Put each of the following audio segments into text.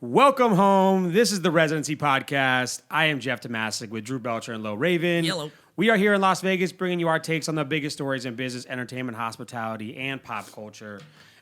Welcome home. This is the Residency Podcast. I am Jeff Tomasic with Drew Belcher and Lo Raven. Yellow. We are here in Las Vegas bringing you our takes on the biggest stories in business, entertainment, hospitality, and pop culture.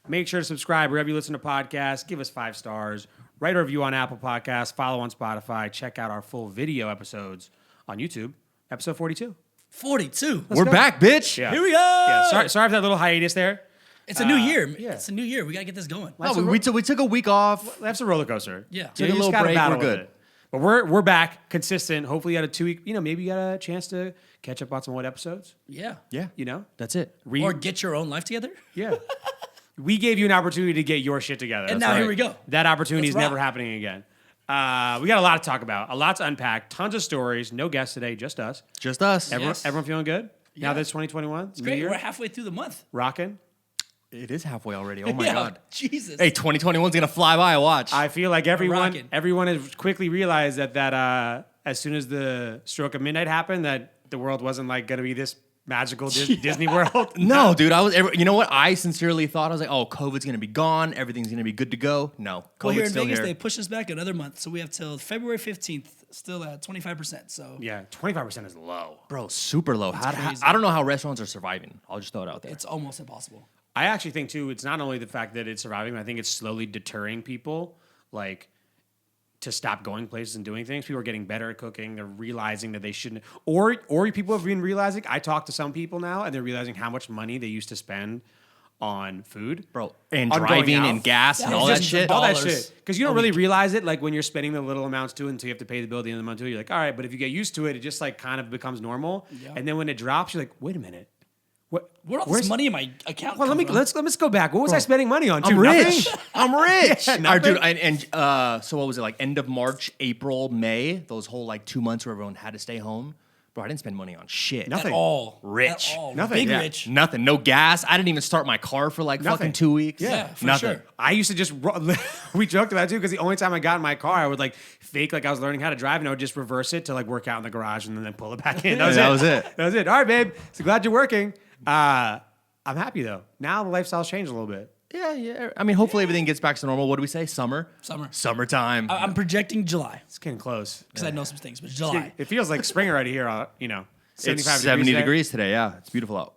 Make sure to subscribe wherever you listen to podcasts. Give us 5 stars. Write a review on Apple Podcasts. Follow on Spotify. Check out our full video episodes on YouTube. Episode 42. 42. Let's We're go. back, bitch. Yeah. Here we go. Yeah, sorry for that little hiatus there. It's a new year. yeah. It's a new year. We got to get this going. No, we took a week off. That's a roller coaster. Yeah. Took a you just little gotta break, battle we're with good. it. But we're back, consistent. Hopefully you had a 2-week, maybe you got a chance to catch up on some old episodes, Yeah. Yeah, That's it. Or get your own life together. Yeah. We gave you an opportunity to get your shit together. And That's now right. here we go. That opportunity is Let's never rock. happening again. We got a lot to talk about, a lot to unpack, tons of stories. No guests today, just us. Just us. Everyone feeling good? Now Yeah. that it's 2021, it's Great. We're halfway through the month. rocking. It is halfway already. Oh my Yeah. god. Jesus. Hey, 2021's gonna fly by. Watch. I feel like rocking. everyone has quickly realized that as soon as the stroke of midnight happened, that the world wasn't like going to be this magical Disney World. no, dude. You know what? I sincerely thought I was like, oh, COVID's gonna be gone. Everything's gonna be good to go. No, COVID's Well, here in still Vegas, here. they pushed us back another month. So we have till February 15th, still at 25%. So Yeah, 25% is low. Bro, super low. crazy. I don't know how restaurants are surviving. I'll just throw it out there. it's almost impossible. I actually think too, it's not only the fact that it's surviving, but I think it's slowly deterring people like to stop going places and doing things. People are getting better at cooking. They're realizing that they shouldn't, or people have been realizing. I talk to some people now, and they're realizing how much money they used to spend on food, Bro, and on going driving out. and gas and Yeah, all that just shit. all that dollars shit. Because you don't really realize it, like when you're spending the little amounts too, until you have to pay the bill at the end of the month too. You're like, all right, but if you get used to it, it just like kind of becomes normal. Yeah. And then when it drops, you're like, wait a minute, Where's all where's- this money in my account? Well, come from? let's go back. What was I spending money on? I'm Too? rich. Nothing? I'm rich. Yeah, All right, dude. nothing. So what was it like? End of March, April, May. Those whole like 2 months where everyone had to stay home. Bro, I didn't spend money on shit. Nothing. At all. Rich. At all. Nothing. Big Yeah. rich. Nothing. No gas. I didn't even start my car for like Nothing. fucking 2 weeks. Yeah, for Nothing. sure. I used to just we joked about it too because the only time I got in my car, I would like fake like I was learning how to drive, and I would just reverse it to like work out in the garage and then pull it back in. That was it. That was it. All right, babe. So glad you're working. I'm happy though. Now the lifestyle's changed a little bit. Yeah. I mean, hopefully everything gets back to normal. What do we say? Summer. Summertime. I'm projecting July It's getting close. because I know some things, but July. It feels like spring already here. 75 it's 70 today. degrees today. Yeah, it's beautiful out.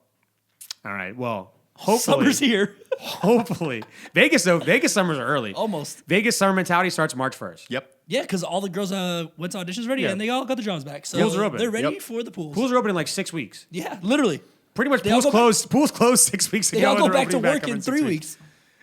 All right. Well, hopefully. Summer's here. Hopefully. Vegas summers are early. Almost. Vegas summer mentality starts March 1st. Yep. Yeah, because all the girls went to auditions ready Yeah. and they all got the jobs back. So Pools are open. they're ready Yep. for the pools. Pools are open in like 6 weeks. Yeah, literally. Pretty much They all pools go back- closed. Pools closed 6 weeks ago. They all and go they're back to opening work up in 6 3 weeks.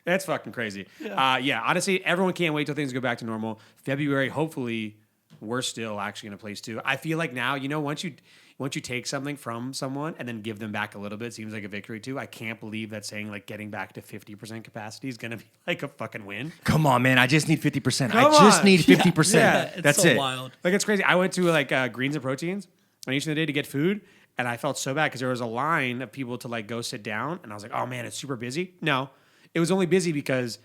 That's fucking crazy. Yeah, honestly, everyone can't wait till things go back to normal. February, hopefully, we're still actually in a place too. I feel like now, once you take something from someone and then give them back a little bit, seems like a victory too. I can't believe that saying like getting back to 50% capacity is gonna be like a fucking win. Come on, man. I just need 50%. Come I just on. need Yeah. 50%. Yeah, It's That's so it. wild. Like it's crazy. I went to like Greens and Proteins on each of the day to get food, and I felt so bad because there was a line of people to like go sit down, and I was like, oh man, it's super busy. No, it was only busy because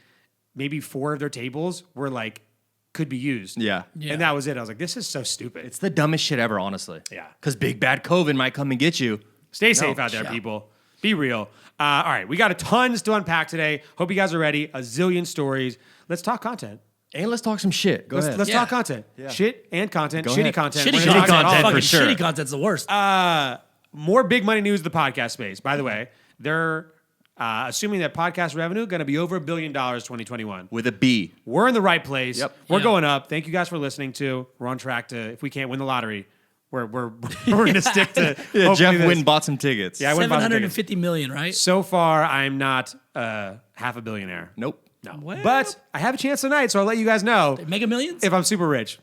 maybe 4 of their tables were like could be used. Yeah. Yeah. And that was it. I was like, this is so stupid. It's the dumbest shit ever, honestly. Yeah. Because big bad COVID might come and get you. Stay safe out there, yeah. people. Be real. All right, we got a tons to unpack today. Hope you guys are ready. A zillion stories. Let's talk content. And let's talk some shit. Go ahead. Let's Yeah. talk content. Yeah. Shit and content. Go Shitty ahead. content. Shitty We're gonna talk content. about all content of for it. sure. Shitty content's the worst. More big money news in the podcast space. By the way, they're assuming that podcast revenue going to be over $1 billion 2021. With a B. We're in the right place. Yep. We're Yeah. going up. Thank you guys for listening to. We're on track to, if we can't win the lottery, we're going to stick to. Yeah, hopefully Jeff this. Wynn bought some tickets. Yeah, I went and bought some tickets. 750 million, right? So far, I'm not half a billionaire. Nope. No. Well- But I have a chance tonight, so I'll let you guys know Mega Millions? if I'm super rich.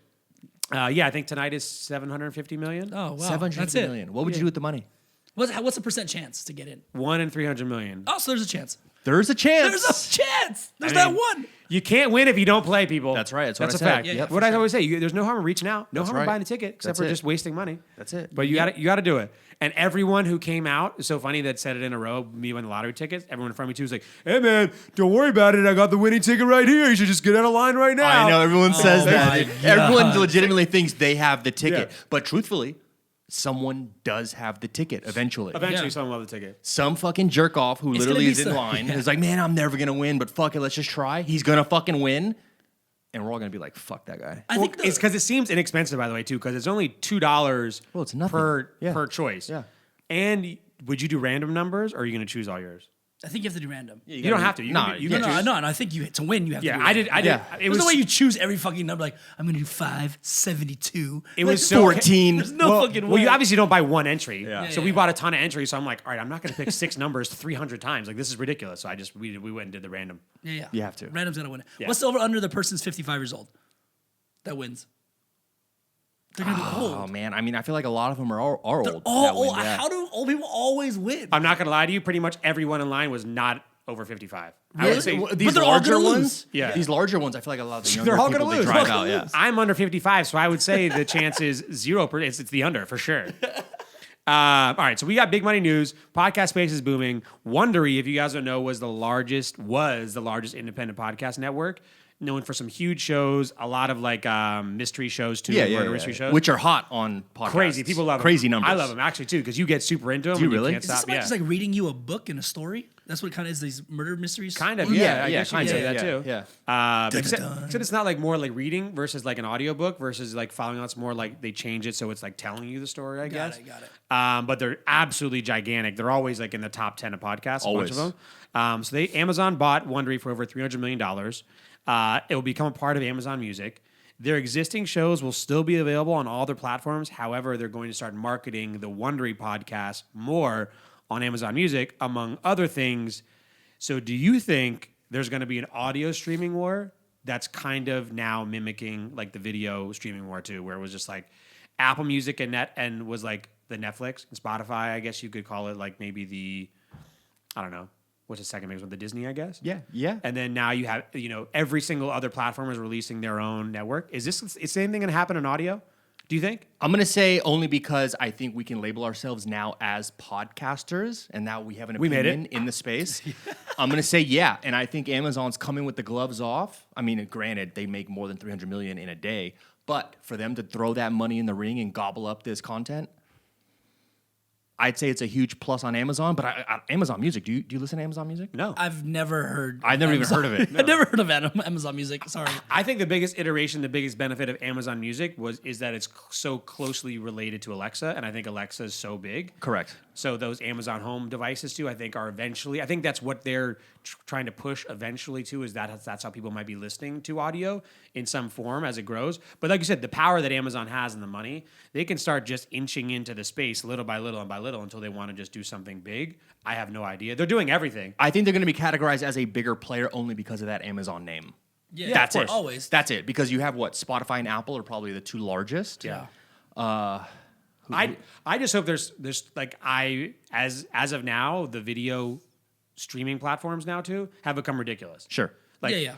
Yeah, I think tonight is 750 million. Oh, wow. 750 That's it. million. What would you do with the money? What's the percent chance to get in? 1 in 300 million. Oh, so there's a chance. There's a chance. There's a chance. There's I mean, that one. You can't win if you don't play, people. That's right. That's what That's I a said. fact. Yeah, yeah, What for I sure. always say, there's no harm in reaching out, no That's harm in right. buying a ticket, except That's for it. just wasting money. That's it. But you got to do it. And everyone who came out, it's so funny that said it in a row, me winning the lottery tickets, everyone in front of me too was like, hey man, don't worry about it. I got the winning ticket right here. You should just get out of line right now. I know everyone says my that. God. Everyone legitimately thinks they have the ticket. Yeah. But truthfully, someone does have the ticket eventually. Eventually, Yeah. someone will have the ticket. Some fucking jerk off who It's literally gonna is be in so- line yeah. is like, man, I'm never gonna win, but fuck it, let's just try. He's gonna fucking win. and we're all gonna be like, "Fuck that guy." I think it's because it seems inexpensive, by the way, too, because it's only $2 Well, it's nothing. per choice. Yeah. And would you do random numbers, or are you going to choose all yours? I think you have to do random. You don't have to. You can No, choose. no. I think to win you have to. Yeah, do I did. random. Yeah. It There's was no way you choose every fucking number. Like I'm gonna do 5, 72. It Like, was so 14. There's no fucking way. Well, you obviously don't buy one entry. Yeah. So Yeah, we yeah. bought a ton of entries. So I'm like, all right, I'm not going to pick 6 numbers 300 times. Like this is ridiculous. So we went and did the random. Yeah. You have to. Random's gonna win it. Yeah. What's the over under the person's 55 years old? That wins. They're gonna be old. Oh man, I mean, I feel like a lot of them are old. They're all that win, old. yeah. How do old people always win? I'm not going to lie to you. Pretty much everyone in line was not over 55. I Really? would say But These they're all larger gonna ones, lose. Yeah. These larger ones, I feel like a lot of the younger They're all people gonna they lose. drive They're all out. gonna Yeah. lose. I'm under 55, so I would say the chance is 0%. It's the under for sure. All right, so we got big money news. Podcast space is booming. Wondery, if you guys don't know, was the largest independent podcast network, known for some huge shows, a lot of like mystery shows too, murder mystery shows, Which are hot on podcasts. crazy. People love them. crazy numbers. I love them actually too because you get super into them. Do you and really? can't Is this stop. somebody Yeah, just like reading you a book and a story? That's what it kind of is. These murder mysteries. kind of. Yeah, I yeah, guess you can kind say of, that too. yeah. Except it's not like more like reading versus like an audiobook versus like following on. It's more like they change it so it's like telling you the story. I guess. Got it. But they're absolutely gigantic. They're always like in the top 10 of podcasts. Always. A bunch of them. So Amazon bought Wondery for over $300 million. It will become a part of Amazon Music. Their existing shows will still be available on all their platforms. However, they're going to start marketing the Wondery podcast more on Amazon Music, among other things. So do you think there's going to be an audio streaming war that's kind of now mimicking like the video streaming war too, where it was just like Apple Music and was like the Netflix and Spotify, I guess you could call it like maybe the, I don't know, what's the second biggest one? The Disney, I guess. Yeah. And then now you have, every single other platform is releasing their own network. Is the same thing going to happen in audio? Do you think? I'm gonna say only because I think we can label ourselves now as podcasters, and now we have an We made opinion in the space. I'm gonna say yeah, and I think Amazon's coming with the gloves off. I mean, granted, they make more than 300 million in a day, but for them to throw that money in the ring and gobble up this content, I'd say it's a huge plus on Amazon. But Amazon Music, do you listen to Amazon Music? No. I've never heard. I've never even heard of it. I've never heard of Amazon Music. Sorry. I think the biggest iteration, the biggest benefit of Amazon Music is that it's so closely related to Alexa, and I think Alexa is so big. Correct. So those Amazon Home devices too, I think are eventually. I think that's what they're trying to push eventually too. Is that's how people might be listening to audio in some form as it grows. But like you said, the power that Amazon has and the money, they can start just inching into the space little by little and by little until they want to just do something big. I have no idea. They're doing everything. I think they're gonna be categorized as a bigger player only because of that Amazon name. Yeah, That's of it. course. Always. That's it. Because you have what? Spotify and Apple are probably the two largest. Yeah. I just hope there's like as of now, the video streaming platforms now too have become ridiculous. Sure. Like, Yeah.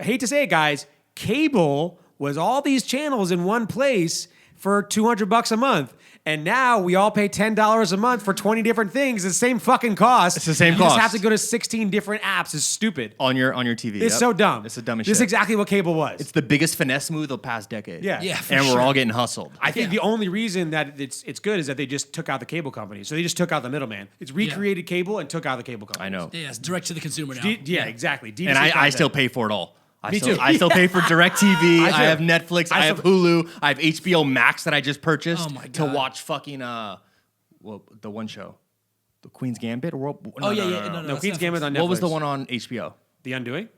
I hate to say it, guys, cable was all these channels in one place for $200 a month. And now we all pay $10 a month for 20 different things. It's the same fucking cost. It's the same you cost. just have to go to 16 different apps. It's stupid. On your TV. It's yep. so dumb. It's the dumbest This is shit. exactly what cable was. It's the biggest finesse move of the past decade. Yeah. Yeah. For And sure. we're all getting hustled. I think Yeah. the only reason that it's good is that they just took out the cable companies. So they just took out the middleman. It's recreated cable and took out the cable companies. I know. Yeah, it's direct to the consumer now. Yeah, exactly. D2C And I content. still pay for it all. Me too. I still pay for DirecTV. I too. have Netflix. I have Hulu. I have HBO Max that I just purchased Oh my to God. watch fucking the one show, the Queen's Gambit. Or Oh, yeah. No, No, that's Queen's Netflix. Gambit on Netflix. What was the one on HBO? The Undoing?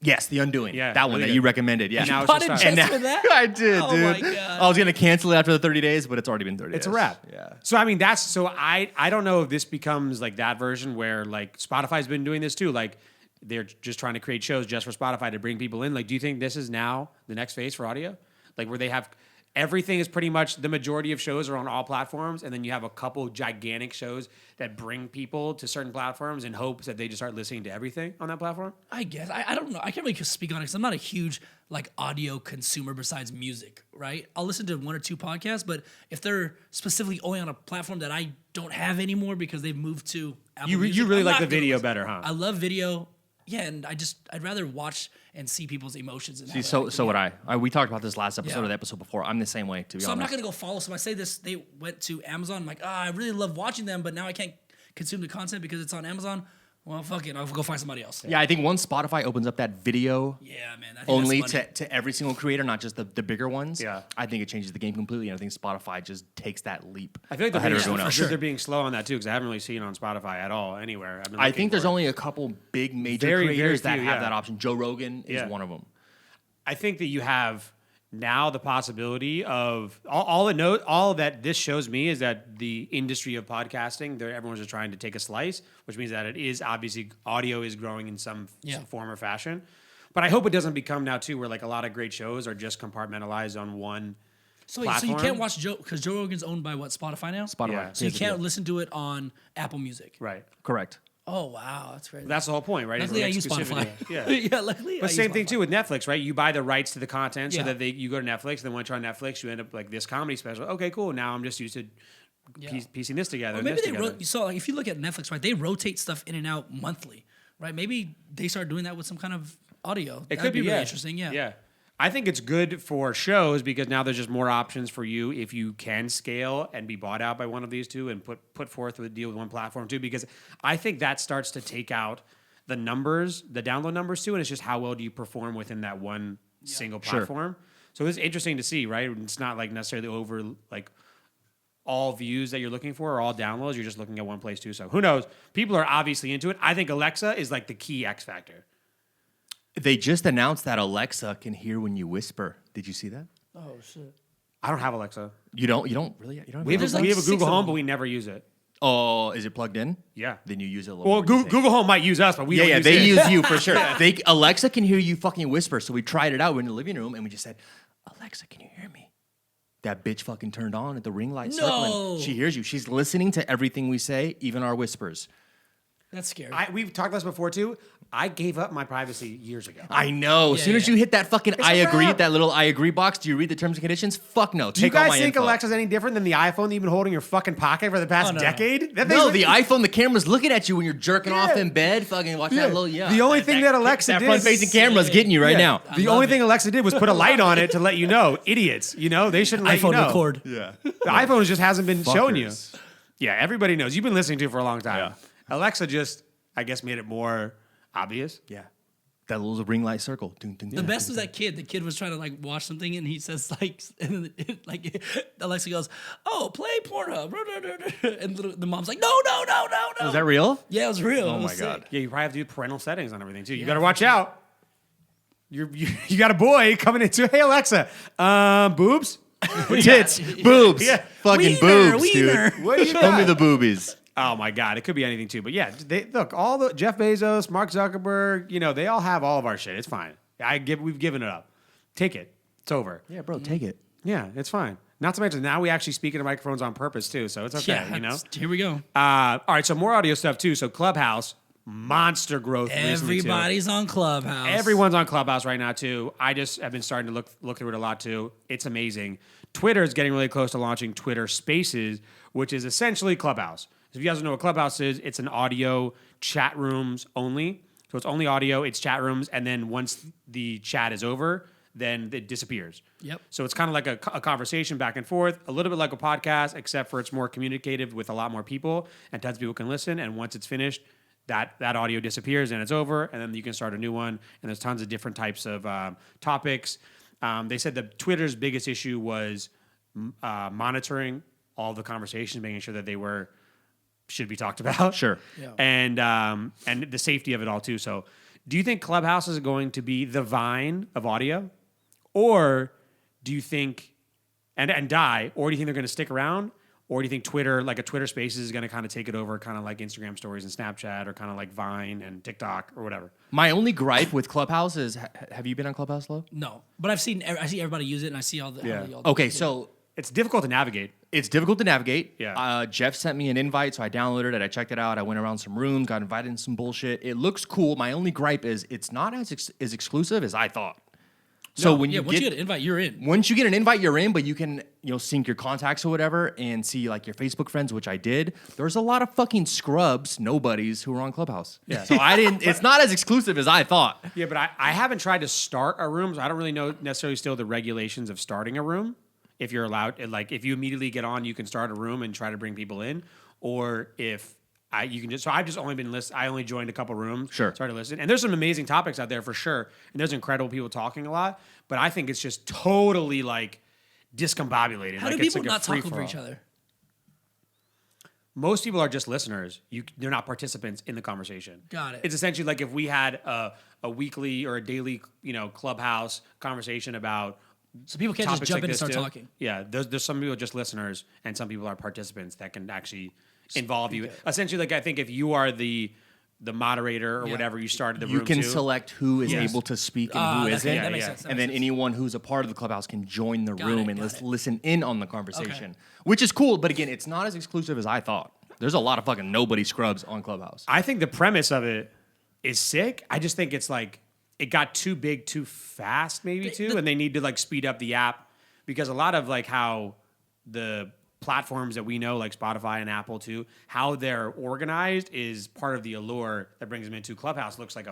Yes, The Undoing. Yeah, that one really that good. you recommended. Yeah. And now it's Bought just it started. just for that? I did, Oh dude. my God. I was gonna cancel it after the 30 days, but it's already been 30 It's days. a wrap. Yeah. So I mean I don't know if this becomes like that version where like Spotify's been doing this too. Like they're just trying to create shows just for Spotify to bring people in. Like, do you think this is now the next phase for audio? Like where they have everything is pretty much the majority of shows are on all platforms, and then you have a couple gigantic shows that bring people to certain platforms in hopes that they just start listening to everything on that platform? I guess. I don't know. I can't really speak on it because I'm not a huge like audio consumer besides music, right? I'll listen to one or two podcasts, but if they're specifically only on a platform that I don't have anymore because they've moved to Apple You Music, really I'm like not the gonna video listen. better, huh? I love video. Yeah, and I'd rather watch and see people's emotions. And See, so would I. We talked about this last episode Yeah. or the episode before. I'm the same way, to be So I'm not honest. gonna go follow. So I say this, they went to Amazon. I'm like, I really love watching them, but now I can't consume the content because it's on Amazon. Well, fuck it. I'll go find somebody else. Yeah, I think once Spotify opens up that video Yeah, man. I think only that's money. to every single creator, not just the bigger ones. Yeah. I think it changes the game completely, and I think Spotify just takes that leap. I feel like ahead they're of being, everyone else. they're being slow on that too because I haven't really seen it on Spotify at all anywhere. I've been I looking think there's for it. only a couple big major Very, very creators that few, have yeah. that option. Joe Rogan is Yeah. one of them. I think that you have now the possibility of all that this shows me is that the industry of podcasting, everyone's just trying to take a slice, which means that it is obviously audio is growing in some form or fashion. But I hope it doesn't become now too where like a lot of great shows are just compartmentalized on one So you platform. can't watch Joe because Joe Rogan's owned by what, Spotify now? Spotify. Yeah. So you can't listen to it on Apple Music. Right. Correct. Oh wow, that's crazy. That's the whole point, right? Luckily, I It's use exclusivity. Spotify. Yeah. yeah. Luckily, But I same use thing Spotify. too with Netflix, right? You buy the rights to the content so Yeah. that you go to Netflix, then when you try Netflix, you end up like this comedy special. Okay, cool. Now I'm just used to piecing this together. Or and maybe this they together. so like, if you look at Netflix, right? They rotate stuff in and out monthly, right? Maybe they start doing that with some kind of audio. It That'd could be really yeah. interesting. Yeah. Yeah. I think it's good for shows because now there's just more options for you if you can scale and be bought out by one of these two and put forth a deal with one platform too. Because I think that starts to take out the numbers, the download numbers too, and it's just how well do you perform within that one single Sure. platform. So it's interesting to see, right? It's not like necessarily over like all views that you're looking for or all downloads. You're just looking at one place too. So who knows? People are obviously into it. I think Alexa is like the key X factor. They just announced that Alexa can hear when you whisper. Did you see that? Oh shit. I don't have Alexa. You don't really. You don't. We have, There's a, like we have a 6 Google of Home, them. but we never use it. Oh, is it plugged in? Yeah. Then you use it a little Well, more. you think. Google Home might use us, but we Yeah, don't yeah, use they it. use you for sure. Alexa can hear you fucking whisper. So we tried it out. We're in the living room and we just said, Alexa, can you hear me? That bitch fucking turned on at the ring light circling. No. She hears you. She's listening to everything we say, even our whispers. That's scary. We've talked about this before too. I gave up my privacy years ago. I know. As soon as yeah. you hit that fucking I a agree, wrap. that little I agree box, do you read the terms and conditions? Fuck no. Do you Take all guys my think info. Alexa's any different than the iPhone that you've been holding in your fucking pocket for the past Oh, no. decade? That No, thing's the like- iPhone, the camera's looking at you when you're jerking off in bed, fucking watching that little, The only thing that Alexa that did front-facing camera's getting you right Yeah. now. The love only it. thing Alexa did was put a light on it to let you know. Idiots. You know, they shouldn't let iPhone you know. record. Yeah. The iPhone just hasn't been showing you. Fuckers. Yeah, everybody knows. You've been listening to it for a long time. Yeah. Alexa just, I guess, made it more obvious. Yeah. That little ring light circle. Dun, dun, The dun. best was that kid. The kid was trying to like watch something, and he says like, and then, like Alexa goes, "Oh, play Pornhub," and the mom's like, "No, no, no, no, no." Is that real? Yeah, it was real. Oh It was my sick. God. Yeah, you probably have to do parental settings on everything too. You Yeah, better for watch sure. out. You got a boy coming into. Hey Alexa, boobs. Tits, boobs, Yeah. fucking Wiener, boobs, wiener. dude. What do you Show me got? the boobies. Oh my God, it could be anything too. But yeah, they look all the Jeff Bezos, Mark Zuckerberg. You know, they all have all of our shit. It's fine. We've given it up. Take it. It's over. Yeah, bro, take it. Yeah, it's fine. Not to mention now we actually speak into microphones on purpose too, so it's okay. Yeah, You know. here we go. All right, so more audio stuff too. So Clubhouse, monster growth. recently, too. Everybody's on Clubhouse. Everyone's on Clubhouse right now too. I just have been starting to look through it a lot too. It's amazing. Twitter is getting really close to launching Twitter Spaces, which is essentially Clubhouse. If you guys don't know what Clubhouse is, it's an audio chat rooms only. So it's only audio, it's chat rooms, and then once the chat is over, then it disappears. Yep. So it's kind of like a conversation back and forth, a little bit like a podcast, except for it's more communicative with a lot more people, and tons of people can listen. And once it's finished, that audio disappears and it's over, and then you can start a new one. And there's tons of different types of topics. They said that Twitter's biggest issue was monitoring all the conversations, making sure that they should be talked about. Sure. Yeah. And the safety of it all too. So, do you think Clubhouse is going to be the Vine of audio, or do you think and die, or do you think they're going to stick around, or do you think Twitter, like a Twitter Spaces, is going to kind of take it over, kind of like Instagram Stories and Snapchat, or kind of like Vine and TikTok or whatever? My only gripe with Clubhouse is, have you been on Clubhouse, Lo? No, but I see everybody use it, and I see all the. Yeah. Okay, so It's difficult to navigate. it's difficult to navigate. Yeah. Jeff sent me an invite, so I downloaded it. I checked it out. I went around some rooms, got invited in some bullshit. It looks cool. My only gripe is it's not as exclusive as I thought. So when once you get an invite, you're in. once you get an invite, you're in, but you can, sync your contacts or whatever and see like your Facebook friends, which I did. There's a lot of fucking scrubs, nobodies who are on Clubhouse. Yeah. So it's not as exclusive as I thought. Yeah, but I haven't tried to start a room, so I don't really know necessarily still the regulations of starting a room. If you're allowed, like if you immediately get on, you can start a room and try to bring people in, or if I've just only been listening. I only joined a couple rooms. Sure. Started listening. And there's some amazing topics out there for sure. And there's incredible people talking a lot. But I think it's just totally like discombobulated. How like do it's people like a not talk over free-for-all. each other? Most people are just listeners. They're not participants in the conversation. Got it. It's essentially like if we had a weekly or a daily, Clubhouse conversation about So people can't just topics jump like in and this start too. talking. Yeah, there's some people just listeners and some people are participants that can actually involve you. Essentially, like I think if you are the moderator or Yeah. whatever, you started the You room can too. select who is Yes. able to speak and who isn't. That makes yeah. sense. That And makes then sense. anyone who's a part of the clubhouse can join the room and got it. listen in on the conversation, which is cool. But again, it's not as exclusive as I thought. There's a lot of fucking nobody scrubs on Clubhouse. I think the premise of it is sick. I just think it's like it got too big too fast, maybe too, and they need to like speed up the app because a lot of like how the platforms that we know, like Spotify and Apple too, how they're organized is part of the allure that brings them into Clubhouse. Looks like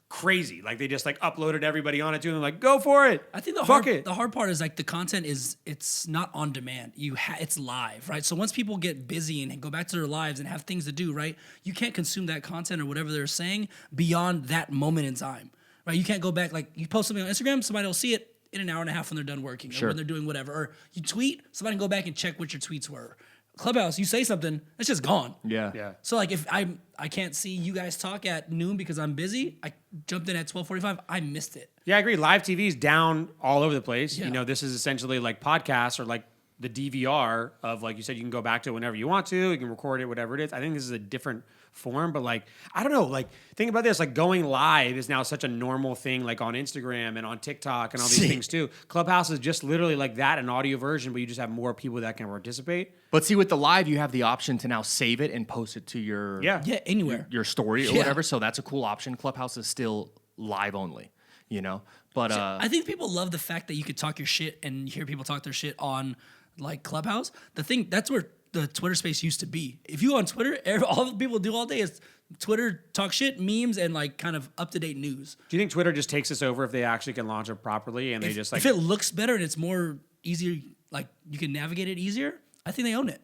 crazy. Like they just like uploaded everybody on it too, and they're like, go for it. I think the hard part is like the content it's not on demand. It's live, right? So once people get busy and go back to their lives and have things to do, right? You can't consume that content or whatever they're saying beyond that moment in time, right? You can't go back like you post something on Instagram, somebody will see it in an hour and a half when they're done working or when they're doing whatever. Or you tweet, somebody can go back and check what your tweets were. Clubhouse, you say something, it's just gone. Yeah. So like if I can't see you guys talk at noon because I'm busy, I jumped in at 12:45, I missed it. Yeah, I agree. Live TV is down all over the place. Yeah. This is essentially like podcasts or like the DVR of like you said, you can go back to it whenever you want to. You can record it, whatever it is. I think this is a different form, but like I don't know. Like think about this. Like going live is now such a normal thing, like on Instagram and on TikTok and all these things too. Clubhouse is just literally like that, an audio version, but you just have more people that can participate. But see, with the live, you have the option to now save it and post it to your Yeah, anywhere. your story or Yeah. whatever. So that's a cool option. Clubhouse is still live only, But I think people love the fact that you could talk your shit and hear people talk their shit on like Clubhouse. That's where the Twitter space used to be. If you go on Twitter, all the people do all day is Twitter talk shit, memes, and like kind of up to date news. Do you think Twitter just takes us over if they actually can launch it properly and they just like if it looks better and it's more easier, like you can navigate it easier, I think they own it.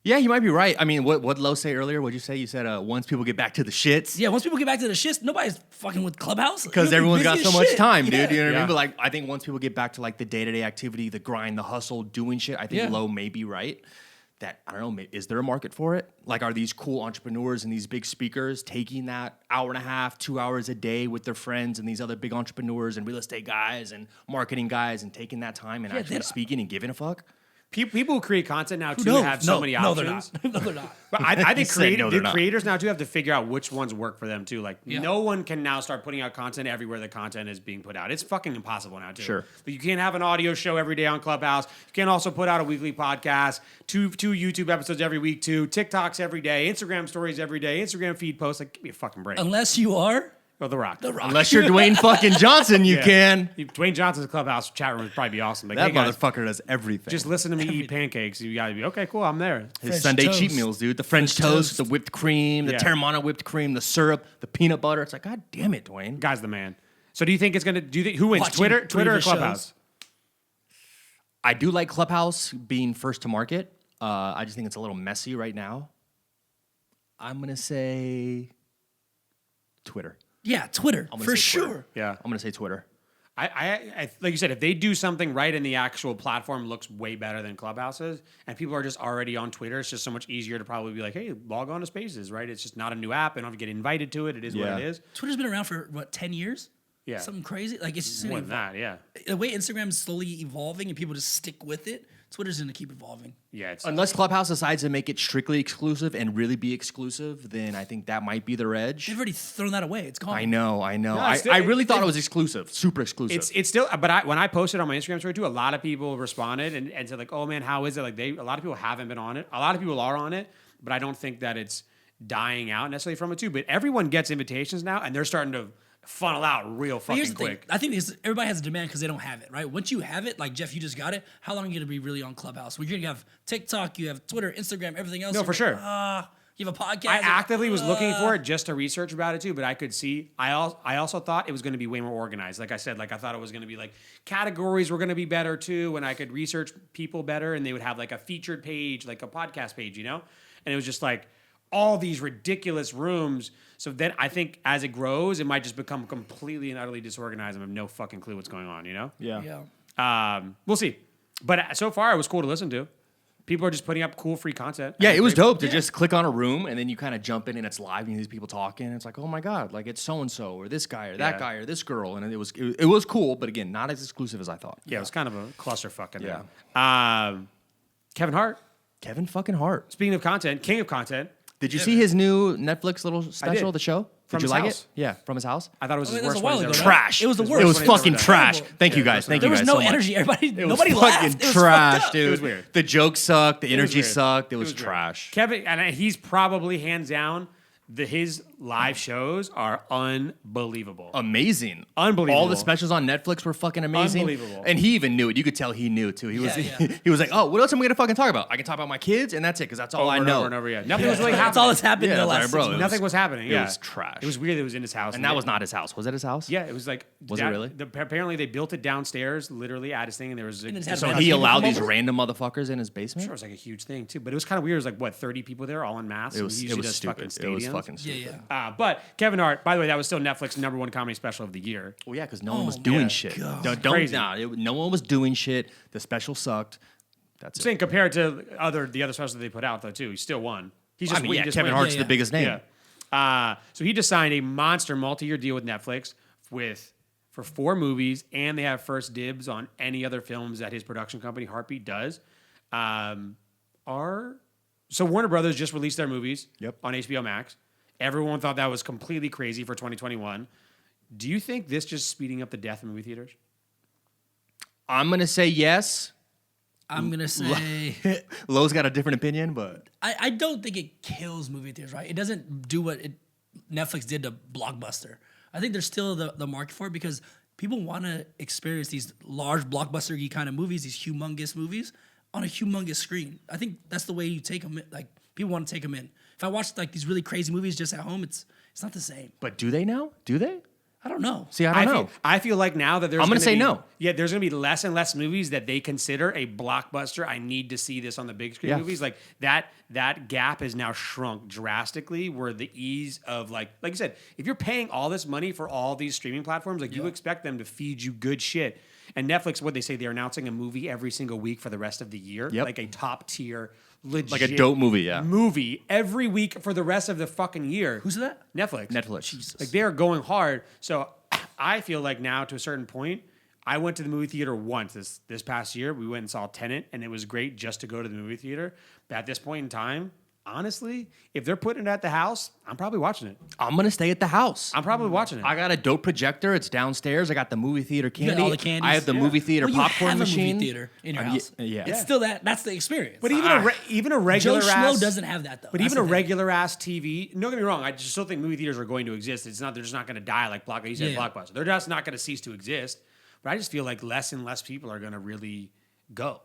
yeah, you might be right. I mean, what did Lo say earlier? What'd you say? You said once people get back to the shits. Yeah, once people get back to the shits, nobody's fucking with Clubhouse Because You'll be everyone's got busy so as much shit. time, dude. Yeah. You know what I Yeah. mean? But like, I think once people get back to like the day-to-day activity, the grind, the hustle, doing shit, I think Yeah. Lo may be right. That I don't know, is there a market for it? Like, are these cool entrepreneurs and these big speakers taking that hour and a half, 2 hours a day with their friends and these other big entrepreneurs and real estate guys and marketing guys and taking that time and actually speaking and giving a fuck? people who create content now too knows? have so many No, they're options. not. No, they're not. But I think said no, they're not. creators now too have to figure out which ones work for them too. Like Yeah. no one can now start putting out content everywhere the content is being put out. It's fucking impossible now too. Sure. But you can't have an audio show every day on Clubhouse. You can't also put out a weekly podcast, two YouTube episodes every week, TikToks every day, Instagram stories every day, Instagram feed posts. Like give me a fucking break. Unless you are Oh, The Rock. Unless you're Dwayne fucking Johnson, you Yeah. can. Dwayne Johnson's Clubhouse chat room would probably be awesome. Like, That hey guys, motherfucker does everything. just listen to me eat pancakes. You gotta be okay. Cool, I'm there. His French Sunday cheat toast. meals, dude. The French toast, the whipped cream, the Yeah. Terramana whipped cream, the syrup, the peanut butter. It's like, God damn it, Dwayne. Guy's the man. So do you think it's gonna? Do you think who wins? Watching Twitter or previous Clubhouse? shows. I do like Clubhouse being first to market. I just think it's a little messy right now. I'm gonna say Twitter. Yeah, Twitter I'm gonna for say Twitter. sure. Yeah. I'm gonna say Twitter. I like you said, if they do something right and the actual platform looks way better than Clubhouse is, and people are just already on Twitter, it's just so much easier to probably be like, hey, log on to Spaces, right? It's just not a new app. I don't have to get invited to it. It is what Yeah. it is. Twitter's been around for what 10 years? Yeah. Something crazy. Like it's just More gonna than that, yeah. the way Instagram's slowly evolving and people just stick with it. Twitter's gonna keep evolving. Yeah, it's Unless Clubhouse decides to make it strictly exclusive and really be exclusive, then I think that might be their edge. They've already thrown that away. It's gone. I know. it's still- I really thought it was exclusive, super exclusive. it's still, but when I posted on my Instagram story too, a lot of people responded and said like, "Oh man, how is it?" Like a lot of people haven't been on it. A lot of people are on it, but I don't think that it's dying out necessarily from it too. But everyone gets invitations now, and they're starting to funnel out real But fucking here's the quick. thing. I think everybody has a demand because they don't have it, right? Once you have it, like Jeff, you just got it. How long are you gonna be really on Clubhouse? Well, you're gonna have TikTok, you have Twitter, Instagram, everything else. No, You're for like, sure. you have a podcast. I actively was looking for it just to research about it too, but I could see. I also thought it was going to be way more organized. Like I said, like I thought it was going to be like categories were going to be better too, and I could research people better, and they would have like a featured page, like a podcast page, And it was just like all these ridiculous rooms. So then I think as it grows, it might just become completely and utterly disorganized and have no fucking clue what's going on, you know? Yeah. We'll see. But so far, it was cool to listen to. People are just putting up cool free content. Yeah, it was dope to Yeah. just click on a room and then you kind of jump in and it's live and you hear these people talking. And it's like, oh my god, like it's so and so or this guy or that Yeah. guy or this girl, and it was cool, but again, not as exclusive as I thought. Yeah, it was kind of a clusterfuck in there. Yeah. Kevin Hart, Kevin fucking Hart. speaking of content, king of content. Did you see his new Netflix little special, the show? From Did you his like house. it? Yeah, from his house. I thought it was his that was worst a while one he's ago, ever right? done. Trash. It was the worst. It was Worst one he's fucking ever done. trash. Terrible. Thank you Yeah, guys. there Thank you There was guys no so much. energy. Everybody, It was nobody fucking laughed. It was trash, fucked up. dude. It was weird. The jokes sucked. The was energy weird. sucked. It was weird. trash. Kevin, and he's probably hands down, his live shows are unbelievable. Amazing. Unbelievable. All the specials on Netflix were fucking amazing. Unbelievable. And he even knew it. You could tell he knew too. He was Yeah. he was like, oh, what else am I gonna fucking talk about? I can talk about my kids and that's it, because that's all over I and know. over and over again. Nothing was really happening. That's all that's happened in Yeah, the that's last right, bro. 6 months. Nothing was happening. It Yeah. was trash. It was weird. It was in his house, And that was not his house. Was it his house? Yeah, it was like. Was it really? Apparently, they built it downstairs, literally at his thing, and there was. And it had So Yeah. he People allowed come these over? random motherfuckers in his Sure, basement? it was like a huge thing too, but it was kind of weird. It was like what 30 people there, all in masks. It was and he usually does stupid. fucking It was stadiums. fucking Yeah, stupid. yeah. But Kevin Hart, by the way, that was still Netflix's #1 comedy special of the year. Well, yeah, because no one was Oh doing my shit. God. Don't Crazy. no one was doing shit. The special sucked. That's I'm it. saying compared to the other specials that they put out though too, he still won. He's just I mean, he yeah, just Kevin went- Hart's Yeah, the biggest name. Yeah. So he just signed a monster multi-year deal with Netflix for 4 movies, and they have first dibs on any other films that his production company Heartbeat does. So Warner Brothers just released their movies Yep. on HBO Max. Everyone thought that was completely crazy for 2021. Do you think this just speeding up the death of movie theaters? I'm gonna say yes. I'm gonna say Lowe's got a different opinion, but I don't think it kills movie theaters, right? It doesn't do what Netflix did to Blockbuster. I think there's still the market for it because people want to experience these large blockbuster kind of movies, these humongous movies on a humongous screen. I think that's the way you take them. Like people want to take them in. If I watch like these really crazy movies just at home, it's not the same. do they now? Do they? I don't know. See, I don't know. I feel like now that there's I'm gonna say be- no. Yeah, there's gonna be less and less movies that they consider a blockbuster. I need to see this on the big screen Yeah. movies. Like that gap has now shrunk drastically where the ease of like you said, if you're paying all this money for all these streaming platforms, like you expect them to feed you good shit. And Netflix, what they say, they're announcing a movie every single week for the rest of the year. Yep. Like a top tier, legit Like a dope movie, yeah. movie every week for the rest of the fucking year. Who's that? Netflix. Netflix. Like they're going hard. So I feel like now to a certain point, I went to the movie theater once this past year. We went and saw Tenet, and it was great just to go to the movie theater. But at this point in time, honestly, if they're putting it at the house, I'm probably watching it. I'm gonna stay at the house. I'm probably watching it. I got a dope projector. It's downstairs. I got the movie theater You candy. got all the candies. I have the Yeah. movie theater Well, you popcorn have a machine. movie theater in your Yeah, house. yeah. It's still that's the experience. But even even a Joe regular Schmo ass doesn't have that though. But That's even the a thing. regular ass TV. Don't get me wrong. I just still think movie theaters are going to exist. It's not. They're just not going to die like you said, Yeah. Blockbuster. They're just not going to cease to exist. But I just feel like less and less people are going to really go.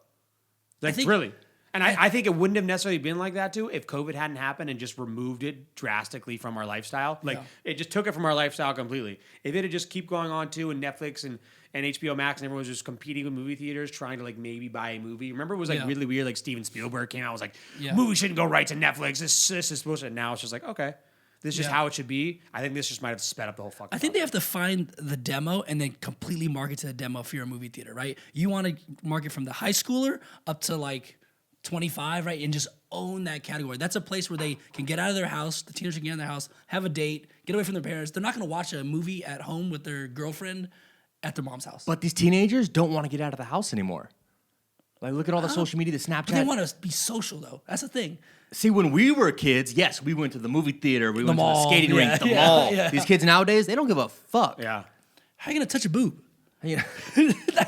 Like think- really. And I think it wouldn't have necessarily been like that too if COVID hadn't happened and just removed it drastically from our lifestyle. Like it just took it from our lifestyle completely. If it had just keep going on too, and Netflix and HBO Max and everyone was just competing with movie theaters trying to like maybe buy a movie. Remember it was like Yeah. really weird. Like Steven Spielberg came out was like, Yeah. movie shouldn't go right to Netflix. This is supposed to. Now it's just like okay, this is just Yeah. how it should be. I think this just might have sped up the whole fucking. I think they have to find the demo and then completely market to the demo for your movie theater, right? You want to market from the high schooler up to like 25, right? And just own that category. That's a place where they can get out of their house, the teenagers can get out of their house, have a date, get away from their parents. They're not going to watch a movie at home with their girlfriend at their mom's house. But these teenagers don't want to get out of the house anymore. Like, look at all the social media, the Snapchat. But they want to be social though. That's the thing. See, when we were kids, yes, we went to the movie theater, we went to the mall, skating yeah, rink, the yeah, mall. yeah. These kids nowadays, they don't give a fuck. yeah. How are you going to touch a boob? You know,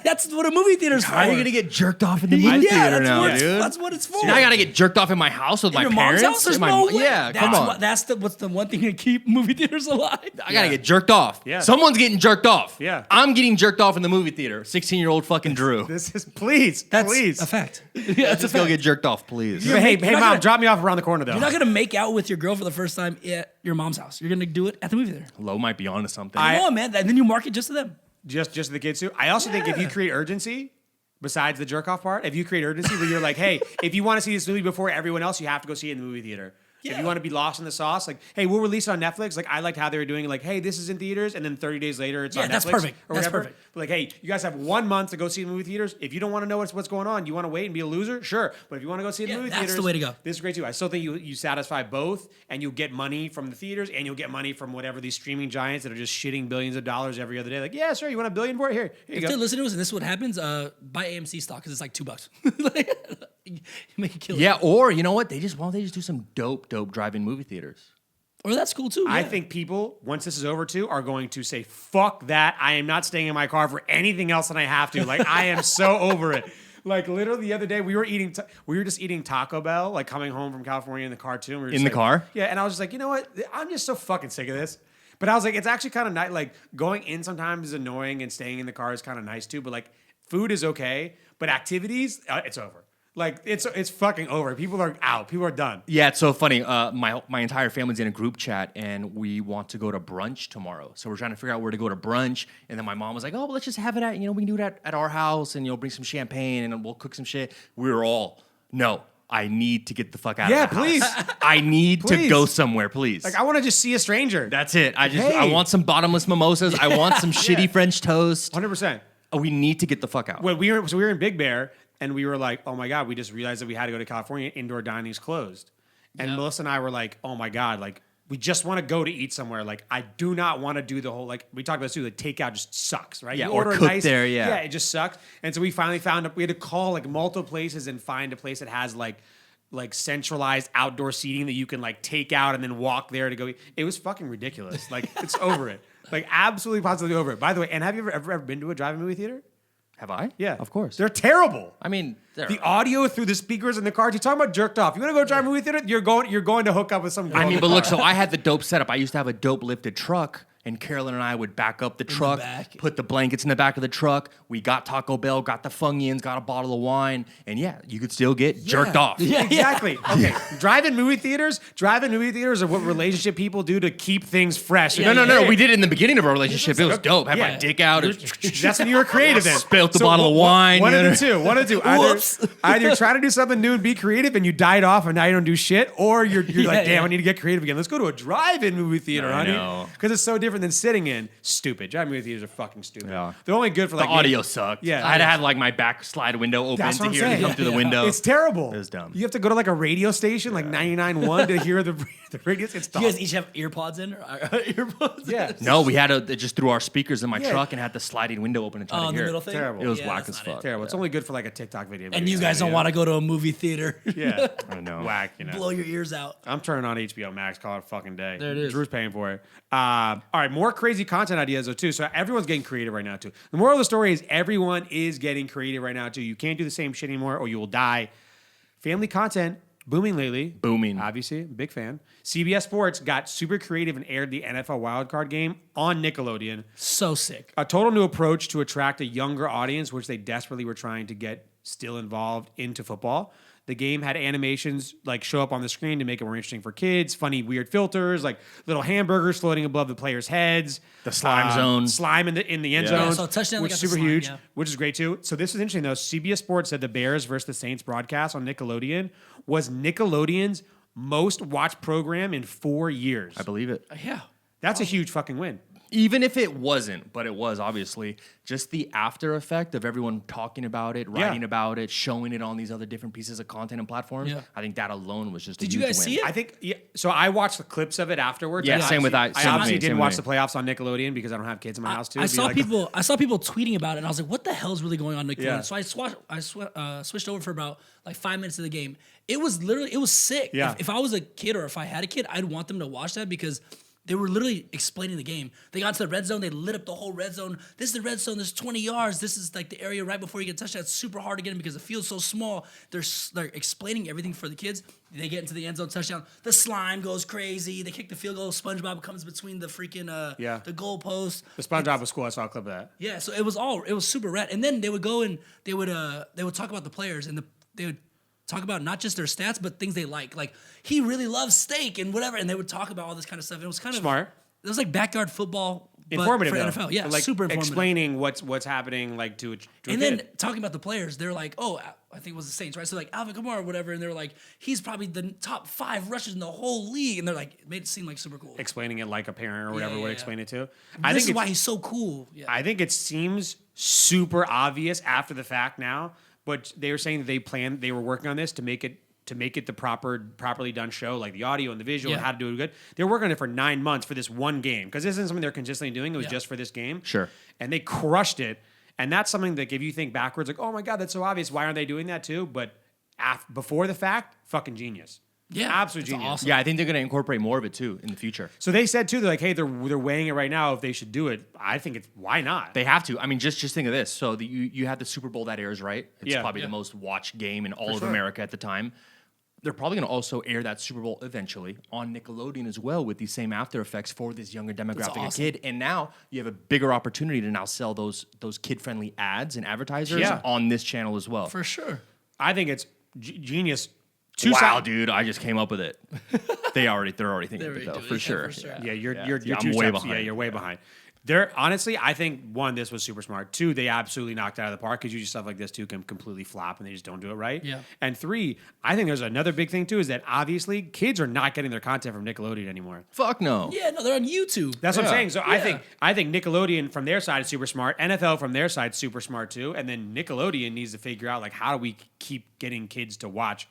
That's what a movie theater's for. how are you gonna get jerked off in the movie yeah, theater that's now, what it's, dude? that's what it's for. Now I gotta get jerked off in my house with In my your parents. mom's house? There's In my- no way. Yeah, come That's on. What's the one thing to keep movie theaters alive? I gotta get jerked off. Yeah. Someone's getting jerked off. Yeah. I'm getting jerked off in the movie theater. 16-year-old fucking Drew. This is please, That's please. a fact. Yeah, that's a Just go fact. get jerked off, please. Hey, hey, You're not mom, gonna- drop me off around the corner though. You're not gonna make out with your girl for the first time at your mom's house. You're gonna do it at the movie theater. Low might be onto something. I- Come on, man. And then you market just to them. Just the kids too. I also think if you create urgency, besides the jerk off part, if you create urgency where you're like, hey, if you want to see this movie before everyone else, you have to go see it in the movie theater. If you want to be lost in the sauce, like, hey, we'll release it on Netflix. Like, I liked how they were doing it. Like, hey, this is in theaters, and then 30 days later, it's on Netflix. That's perfect. Or That's whatever. perfect. But like, hey, you guys have 1 month to go see the movie theaters. If you don't want to know what's going on, you want to wait and be a loser, sure. But if you want to go see the movie that's theaters, the way to go. This is great too. I still think you satisfy both, and you'll get money from the theaters, and you'll get money from whatever these streaming giants that are just shitting billions of dollars every other day. Like, yeah, sure, you want $1 billion for it? Here you If go. they're listening to us and this is what happens, buy AMC stock because it's like $2. You make it kill. Yeah, or you know what? Why don't they just do some dope drive-in movie theaters? Or that's cool too. I yeah. think people, once this is over too, are going to say, fuck that. I am not staying in my car for anything else than I have to. Like, I am so over it. Like, literally the other day, we were just eating Taco Bell, like coming home from California in the car too. And we were just In the like- car? Yeah, and I was just like, you know what? I'm just so fucking sick of this. But I was like, it's actually kind of nice. Like, going in sometimes is annoying, and staying in the car is kind of nice too. But like, food is okay, but activities, it's over. Like, it's fucking over. People are out. People are done. Yeah, it's so funny. My entire family's in a group chat, and we want to go to brunch tomorrow. So we're trying to figure out where to go to brunch. And then my mom was like, "Oh, well, let's just have it we can do it at our house, and bring some champagne, and we'll cook some shit." We were all, no, I need to get the fuck out Yeah, of the please. house. I need to Please. go somewhere, please. Like, I want to just see a stranger. That's it. I Hey. want some bottomless mimosas. I want some shitty French toast. 100%. We need to get the fuck out. When we were in Big Bear, and we were like, oh my God, we just realized that we had to go to California. Indoor dining's closed. And Yep. Melissa and I were like, oh my God, like, we just want to go to eat somewhere. Like, I do not want to do the whole, like, we talked about this too, like, takeout just sucks, right? Yeah, You or order cook there, yeah. Yeah, it just sucks. And so we finally we had to call, like, multiple places and find a place that has, like centralized outdoor seating that you can, like, take out and then walk there to go eat. It was fucking ridiculous. Like, it's over it. Like, absolutely positively over it. By the way, and have you ever been to a drive-in movie theater? Have I? Yeah. Of course. They're terrible. I mean, The audio through the speakers in the cars. You're talking about jerked off. You want to go drive a movie theater? You're going to hook up with some girl. I in mean, the but look, car. so I had the dope setup. I used to have a dope lifted truck, and Carolyn and I would back up the truck, back. put the blankets in the back of the truck. We got Taco Bell, got the Funyuns, got a bottle of wine, and yeah, you could still get jerked off. Yeah. Exactly. Okay. Drive-in movie theaters are what relationship people do to keep things fresh. Yeah, No. We did it in the beginning of our relationship. It was dope. Had my Yeah. dick out. That's when you were creative then. Spilt the bottle of wine. One you of know? the two. Whoops. Either try to do something new and be creative and you died off and now you don't do shit, or you're like, damn, yeah. I need to get creative again. Let's go to a drive-in movie theater, I honey. know. Because it's so different than sitting in. Stupid. Drive-in movie theaters are fucking stupid. Yeah. They're only good for The like audio maybe- sucked. Yeah. I had to have like my back slide window open That's to what I'm hear it saying. come through the Yeah. window. It's terrible. It was dumb. You have to go to like a radio station, like 99.1 to hear the radio. It's You dumb. guys each have ear pods in? Or earpods? Yeah. No, we had to just threw our speakers in my Yeah. truck and had the sliding window open and try Oh, to in the hear middle it. thing? Terrible. It was Yeah, whack that's as not fuck. Terrible. It's only good for like a TikTok video. And you guys don't want to go to a movie theater. Yeah. I know. Whack, you know. Blow your ears out. I'm turning on HBO Max. Call it a fucking day. There it is. Drew's paying for it. All right, more crazy content ideas though too. So everyone's getting creative right now too. The moral of the story is everyone is getting creative right now too. You can't do the same shit anymore, or you will die. Family content booming lately. Booming. Obviously, big fan. CBS Sports got super creative and aired the NFL wildcard game on Nickelodeon. So sick. A total new approach to attract a younger audience, which they desperately were trying to get still involved into football. The game had animations like show up on the screen to make it more interesting for kids, funny, weird filters, like little hamburgers floating above the players' heads. The slime zone. Slime in the end Yeah. zone. Yeah, so touchdown, they which is got the super slime, huge, yeah. which is great too. So this is interesting though. CBS Sports said the Bears versus the Saints broadcast on Nickelodeon was Nickelodeon's most watched program in 4 years. I believe it. Yeah. That's a huge fucking win. Even if it wasn't, but it was obviously just the after effect of everyone talking about it, Yeah. writing about it, showing it on these other different pieces of content and platforms. Yeah. I think that alone was just. Did a you huge guys win. see it? I think so. I watched the clips of it afterwards. Yeah, I same with obviously- I- same I with obviously me, didn't same watch with the playoffs on Nickelodeon because I don't have kids in my house too. I Be saw like- people. I saw people tweeting about it, and I was like, "What the hell is really going on?" Nickelodeon? Yeah. So I switched over for about like 5 minutes of the game. It was sick. Yeah. If I was a kid or if I had a kid, I'd want them to watch that because they were literally explaining the game. They got to the red zone. They lit up the whole red zone. This is the red zone. There's 20 yards. This is like the area right before you get touched. That's super hard to get in because the field's so small. They're explaining everything for the kids. They get into the end zone touchdown. The slime goes crazy. They kick the field goal. SpongeBob comes between the freaking the goalposts. The SpongeBob was cool. I saw a clip of that. Yeah, so it was super rad. And then they would go and they would talk about the players and they would talk about not just their stats but things they like. Like he really loves steak and whatever. And they would talk about all this kind of stuff. It was kind of Smart. It was like backyard football. informative for though. NFL. Yeah, like super informative. explaining what's happening like to a And kid. then talking about the players, they're like, oh, I think it was the Saints, right? So like Alvin Kamara or whatever, and they're like, he's probably the top 5 rushers in the whole league, and they're like, it made it seem like super cool. explaining it like a parent or whatever yeah, would yeah. explain it to. This is why he's so cool. Yeah. I think it seems super obvious after the fact now, but they were saying that they were working on this to make it the properly done show, like the audio and the visual and how to do it good. They're working on it for 9 months for this one game because this isn't something they're consistently doing. It was just for this game. Sure. And they crushed it. And that's something that if you think backwards, like, oh my God, that's so obvious. Why aren't they doing that too? But before the fact, fucking genius. Yeah, Absolute it's genius. awesome. Yeah, I think they're going to incorporate more of it too in the future. So they said too, they're like, hey, they're weighing it right now if they should do it. I think it's why not? They have to. I mean, just think of this. So you have the Super Bowl that airs, right? It's probably the most watched game in all of America at the time. They're probably going to also air that Super Bowl eventually on Nickelodeon as well with these same After Effects for this younger demographic of kid. And now you have a bigger opportunity to now sell those kid-friendly ads and advertisers on this channel as well. For sure. I think it's genius. Wow, dude, I just came up with it. they're already thinking of it though, for sure. Yeah, you're I'm two way steps. behind. Yeah, you're way behind. Honestly, I think one, this was super smart. 2, they absolutely knocked it out of the park because usually stuff like this too can completely flop and they just don't do it right. Yeah. And 3, I think there's another big thing too is that obviously kids are not getting their content from Nickelodeon anymore. Fuck no. Yeah, no, they're on YouTube. That's what I'm Yeah. saying. So I think Nickelodeon from their side is super smart. NFL from their side is super smart too. And then Nickelodeon needs to figure out like how do we keep getting kids to watch,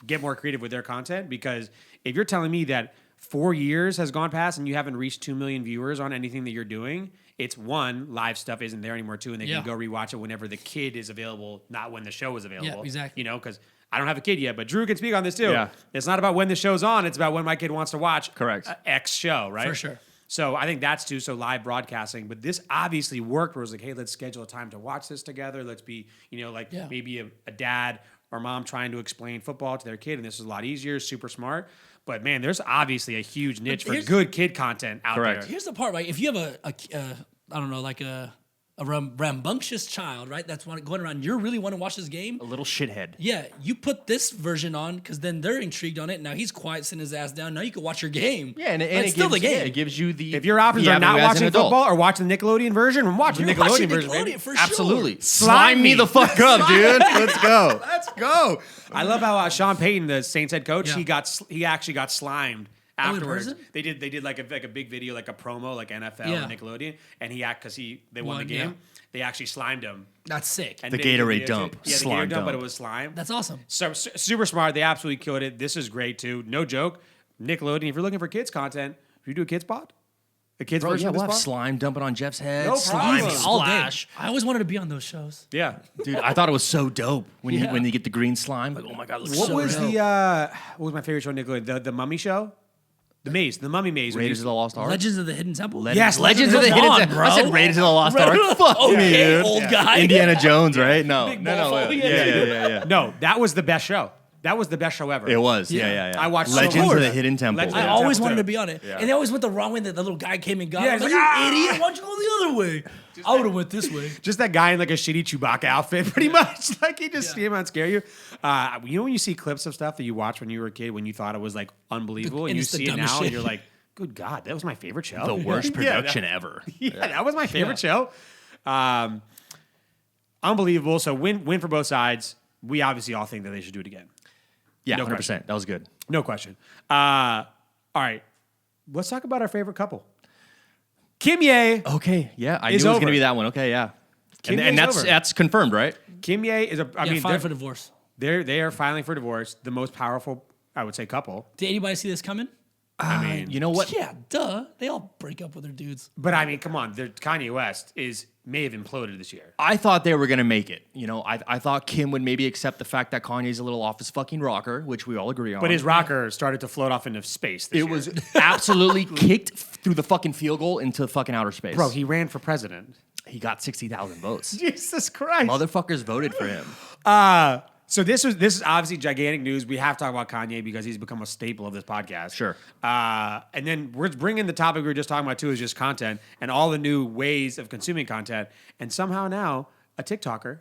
get more creative with their content, because if you're telling me that 4 years has gone past and you haven't reached 2 million viewers on anything that you're doing, it's one, live stuff isn't there anymore too, and they can go rewatch it whenever the kid is available, not when the show is available. Yeah, exactly. You know, because I don't have a kid yet, but Drew can speak on this too. Yeah. It's not about when the show's on, it's about when my kid wants to watch Correct. X show, right? For sure. So I think that's too, so live broadcasting. But this obviously worked where it was like, hey, let's schedule a time to watch this together. Let's be, maybe a dad or mom trying to explain football to their kid, and this is a lot easier, super smart. But man, there's obviously a huge niche for good kid content out there. Here's the part, right? If you have I don't know, like a rambunctious child, right? That's going around. You really want to watch this game? A little shithead. Yeah, you put this version on because then they're intrigued on it. Now he's quiet, sitting his ass down. Now you can watch your game. Yeah, and it's still the game. Yeah, it gives you the. If your options the are not avenue as watching an adult. football or watching the Nickelodeon version, watch the You're Nickelodeon watching version. Nickelodeon baby. for sure. Absolutely. Slime Slime me me. the fuck up, dude. Let's go. Let's go. I love how Sean Payton, the Saints head coach, Yeah. he actually got slimed in afterwards. person? They did like a big video, like a promo, like NFL Yeah. and Nickelodeon, and they won the game. Yeah. They actually slimed him. That's sick. And The they did Gatorade video too. dump. Yeah, the Slime Gatorade dump, but dump. it was slime. That's awesome. So super smart. They absolutely killed it. This is great too. No joke. Nickelodeon. If you're looking for kids content, if you do a kids pod, a kids Bro, version yeah, of this we'll have pod. slime dumping on Jeff's head. No slime problem. All day. splash. I always wanted to be on those shows. Yeah. Dude, I thought it was so dope when Yeah. you get the green slime. Like, oh my god, it looks What so was dope. what was my favorite show on Nickelodeon? The Mummy Show, the Mummy Maze. Raiders of the Lost Ark? Legends of the Hidden Temple. Yes, Legends of the Come Hidden on, Temple. bro. I said Raiders of the Lost Ark. Fuck me, Okay, dude. old guy. Indiana Jones, right? No. Big No, ball no. folding. Yeah. No, that was the best show. That was the best show ever. It was. Yeah. Yeah. I watched Legends so of the much. Hidden Temple. Legends I of the always Temple wanted too. to be on it. And they always went the wrong way that the little guy came and got Yeah, him. it's Like, like, you idiot. Why don't you go the other way? I would have went this way. Just that guy in like a shitty Chewbacca outfit, pretty much. Like he just came out and scare you. You know when you see clips of stuff that you watched when you were a kid, when you thought it was like unbelievable, and And you it's the see it dumbest now, shit. and you're like, "Good God, that was my favorite show." The worst Yeah, production ever. Yeah, that was my favorite show. Unbelievable. So win for both sides. We obviously all think that they should do it again. Yeah, No 100%. That was good. No question. All right. Let's talk about our favorite couple. Kim Ye. Okay. Yeah, I knew it It's was going over. to be that one. Okay, yeah. Kim And Ye's over. that's confirmed, right? Kim Ye is I mean, they're, for divorce. they are filing for divorce. The most powerful, I would say, couple. Did anybody see this coming? I mean, You know what? Yeah, duh. They all break up with their dudes. but I mean, come on. Kanye West may have imploded this year. I thought they were going to make it. You know, I thought Kim would maybe accept the fact that Kanye's a little off his fucking rocker, which we all agree on. But his rocker started to float off into space this it year. was absolutely kicked through the fucking field goal into fucking outer space. Bro, he ran for president. he got 60,000 votes. Jesus Christ. Motherfuckers voted for him. So this is obviously gigantic news. We have to talk about Kanye because he's become a staple of this podcast. Sure. And then we're bringing the topic we were just talking about too, is just content and all the new ways of consuming content. And somehow now a TikToker,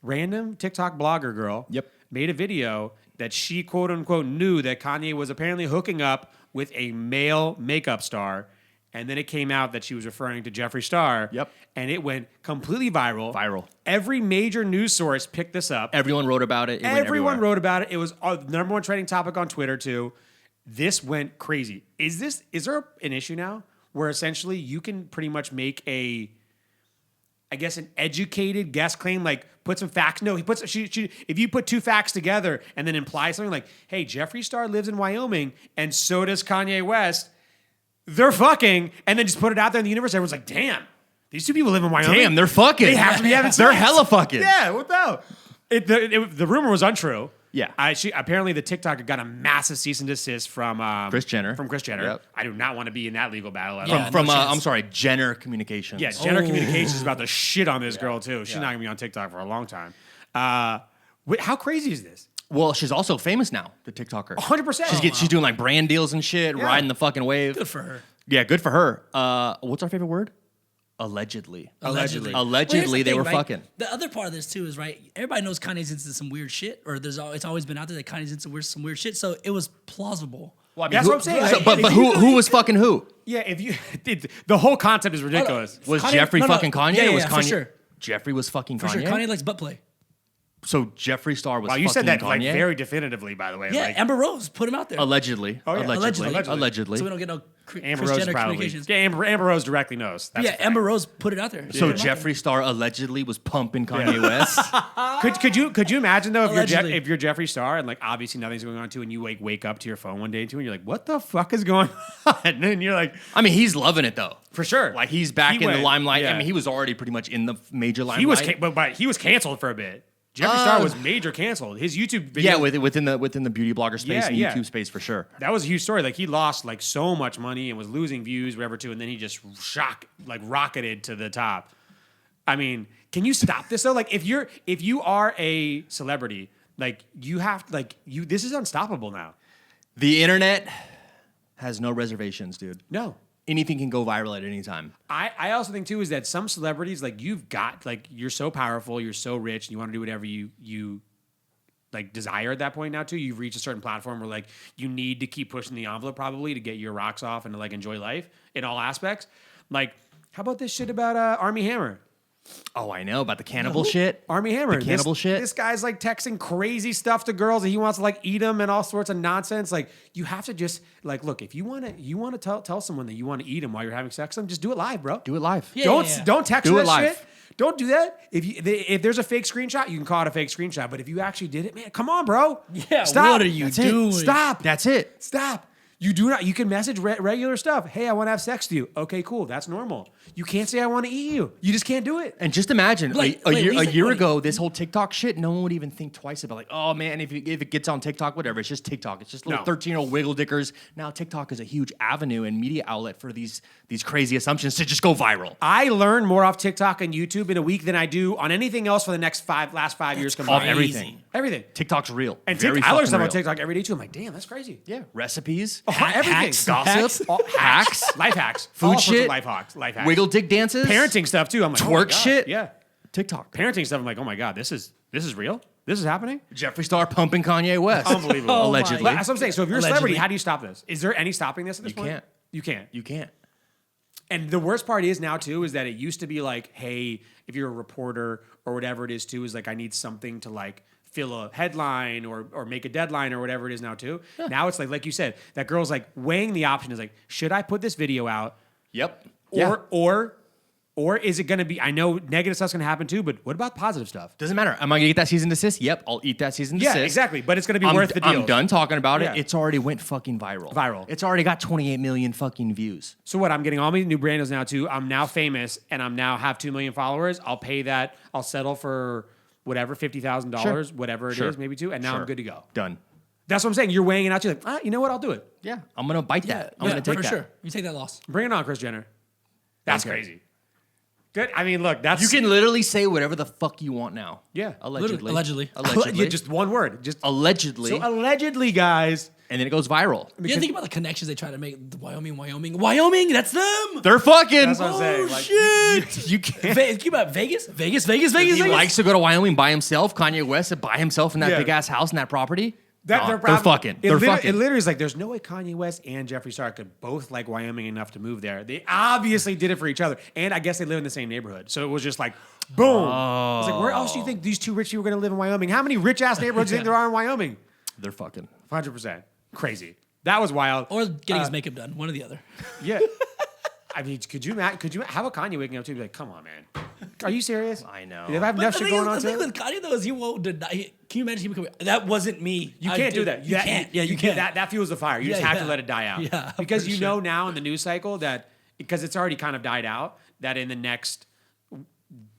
random TikTok blogger girl, Yep. made a video that she quote unquote knew that Kanye was apparently hooking up with a male makeup star. And then it came out that she was referring to Jeffree Star. Yep. And it went completely viral. Viral. Every major news source picked this up. Everyone wrote about it. Everyone wrote about it. It was the number one trending topic on Twitter too. This went crazy. Is there an issue now where essentially you can pretty much make an educated guess claim, like put some facts. No, if you put two facts together and then imply something like, hey, Jeffree Star lives in Wyoming and so does Kanye West, they're fucking, and then just put it out there in the universe. Everyone's like, damn, these two people live in Wyoming. Damn, they're fucking. They have to be having sex. They're hella fucking. Yeah, what the hell? The rumor was untrue. Yeah. Apparently the TikTok got a massive cease and desist from Kris Jenner. From Kris Jenner. Yep. I do not want to be in that legal battle at Yeah, all. no chance. I'm sorry, Jenner Communications. Yeah, Jenner Communications is about to shit on this girl too. She's not gonna be on TikTok for a long time. How crazy is this? Well, she's also famous now, the TikToker. 100%. She's doing like brand deals and shit, riding the fucking wave. Good for her. Yeah, good for her. What's our favorite word? Allegedly. Allegedly. Allegedly, Well, here's the they thing, were right? fucking. The other part of this too is right. Everybody knows Kanye's into some weird shit, or it's always been out there that Kanye's into some weird shit. So it was plausible. Well, I mean, That's what I'm saying. So, Like, but if you who was fucking who? Yeah, the whole concept is ridiculous. Was Kanye- Jeffrey no, no. fucking Kanye? Yeah, or was yeah, Kanye? for sure. Jeffrey was fucking For Kanye. sure, Kanye likes butt play. So Jeffree Star was. Wow, you fucking said that Kanye? like very definitively, by the way. Yeah, like, Amber Rose put him out there. Allegedly. Oh, yeah. Allegedly. So we don't get no Amber Kris Rose Jenner probably. communications. Yeah, Amber Rose directly knows. That's a Yeah, fact. Amber Rose put it out there. So Put it out there. Jeffree Star allegedly was pumping Kanye West. Could you imagine though Allegedly. if you're Jeffree Star and like obviously nothing's going on too, and you wake up to your phone one day too, and you're like, what the fuck is going on? And then you're like, I mean, he's loving it though. for sure, Like he's back He in went- the limelight. yeah. I mean, he was already pretty much in the major limelight. he was but he was canceled for a bit. Jeffree Star was major canceled. His YouTube video, yeah, within the beauty blogger space and Yeah. YouTube space for sure. that was a huge story. Like he lost like so much money and was losing views, whatever too, and then he just rocketed to the top. I mean, can you stop this though? Like if you are a celebrity, like you have this is unstoppable now. The internet has no reservations, dude. No. Anything can go viral at any time. I also think too is that some celebrities like you're so powerful, you're so rich, and you want to do whatever you like desire at that point now too. You've reached a certain platform where like you need to keep pushing the envelope probably to get your rocks off and to like enjoy life in all aspects. Like, how about this shit about Army Hammer? Oh, I know about the cannibal shit. Army Hammer. The cannibal shit. This guy's like texting crazy stuff to girls and he wants to like eat them and all sorts of nonsense. Like you have to just like look, if you want to tell someone that you want to eat them while you're having sex with them, just do it live, bro. Do it live. Yeah, Don't text Do her it that live. shit. Don't do that. If there's a fake screenshot, you can call it a fake screenshot. But if you actually did it, man, come on, bro. Yeah, Stop. what are you That's it. doing? Stop. That's it. Stop. You do not. You can message regular stuff. Hey, I want to have sex with you. Okay, cool. That's normal. You can't say I want to eat you. You just can't do it. And just imagine Like, a wait, year Lisa, ago, this whole TikTok shit, no one would even think twice about like, oh man, if it gets on TikTok, whatever, it's just TikTok. It's just little No. 13-year-old wiggle dickers. Now TikTok is a huge avenue and media outlet for these crazy assumptions to just go viral. I learn more off TikTok and YouTube in a week than I do on anything else for the last 5 years combined. Off everything. Everything. TikTok's real. And Very I learn fucking stuff on real. TikTok every day too. I'm like, damn, that's crazy. Yeah, recipes, Everything. hacks, gossip, Hacks. Life hacks. Food All sorts of shit. Life hacks. wiggle dick dances, Parenting stuff too. I'm like, oh my Twerk God. shit? Yeah. TikTok. Parenting stuff. I'm like, oh my God, this is real? This is happening? Jeffree Star pumping Kanye West. Unbelievable. Oh my Allegedly. But that's what I'm saying. So if you're a celebrity, Allegedly. how do you stop this? Is there any stopping this at this You point? can't. You can't. You can't. And the worst part is now too is that it used to be like, hey, if you're a reporter or whatever it is too, is like I need something to like fill a headline or make a deadline or whatever it is now too. Now it's like you said, that girl's like weighing the option is like, should I put this video out? Yep. Or is it going to be? I know negative stuff's going to happen too, but what about positive stuff? Doesn't matter. Am I gonna get that season desist? Yep, I'll eat that season Yeah, desist. exactly. But it's going to be worth the deal. I'm done talking about Yeah. it. It's already went fucking viral. Viral. It's already got 28 million fucking views. So what? I'm getting all my new brand deals now too. I'm now famous and I'm now have 2 million followers. I'll pay that. I'll settle for whatever $50,000, Sure. whatever it Sure. is, maybe two, and now Sure. I'm good to go. Done. That's what I'm saying. You're weighing it out. You're like, you know what? I'll do it. Yeah, I'm gonna bite that. I'm Yeah, gonna take for that. sure. You take that loss. Bring it on, Kris Jenner. That's Okay. crazy. Good. I mean, look, that's You can literally say whatever the fuck you want now. Yeah. Allegedly. Allegedly. Allegedly. Yeah, just one word. Just allegedly. so allegedly, guys. and then it goes viral. Yeah, think about the connections they try to make. The Wyoming, that's them. They're fucking. That's what I'm saying. Oh, Like, shit. You can't. Keep up Vegas. He likes to go to Wyoming by himself. Kanye West by himself in that Yeah. big ass house and that property. They're fucking. It They're literally, fucking. It literally is like there's no way Kanye West and Jeffree Star could both like Wyoming enough to move there. They obviously did it for each other, and I guess they live in the same neighborhood. So it was just like, boom. It's like, where else do you think these two rich people are going to live in Wyoming? How many rich ass neighborhoods do you think there are in Wyoming? They're fucking. 100%. Crazy. That was wild. Or getting his makeup done, one or the other. Yeah. I mean, could you how about Kanye waking up to be like, come on, man. Are you serious? I know. If I have enough shit going on The thing too? with Kanye though is he won't deny. Can you imagine him coming? That wasn't me. You can't do that. You can't. Yeah, you can't. can't. That fuels the fire. You just have to let it die out. Yeah, because for you sure. know now in the news cycle that because it's already kind of died out that in the next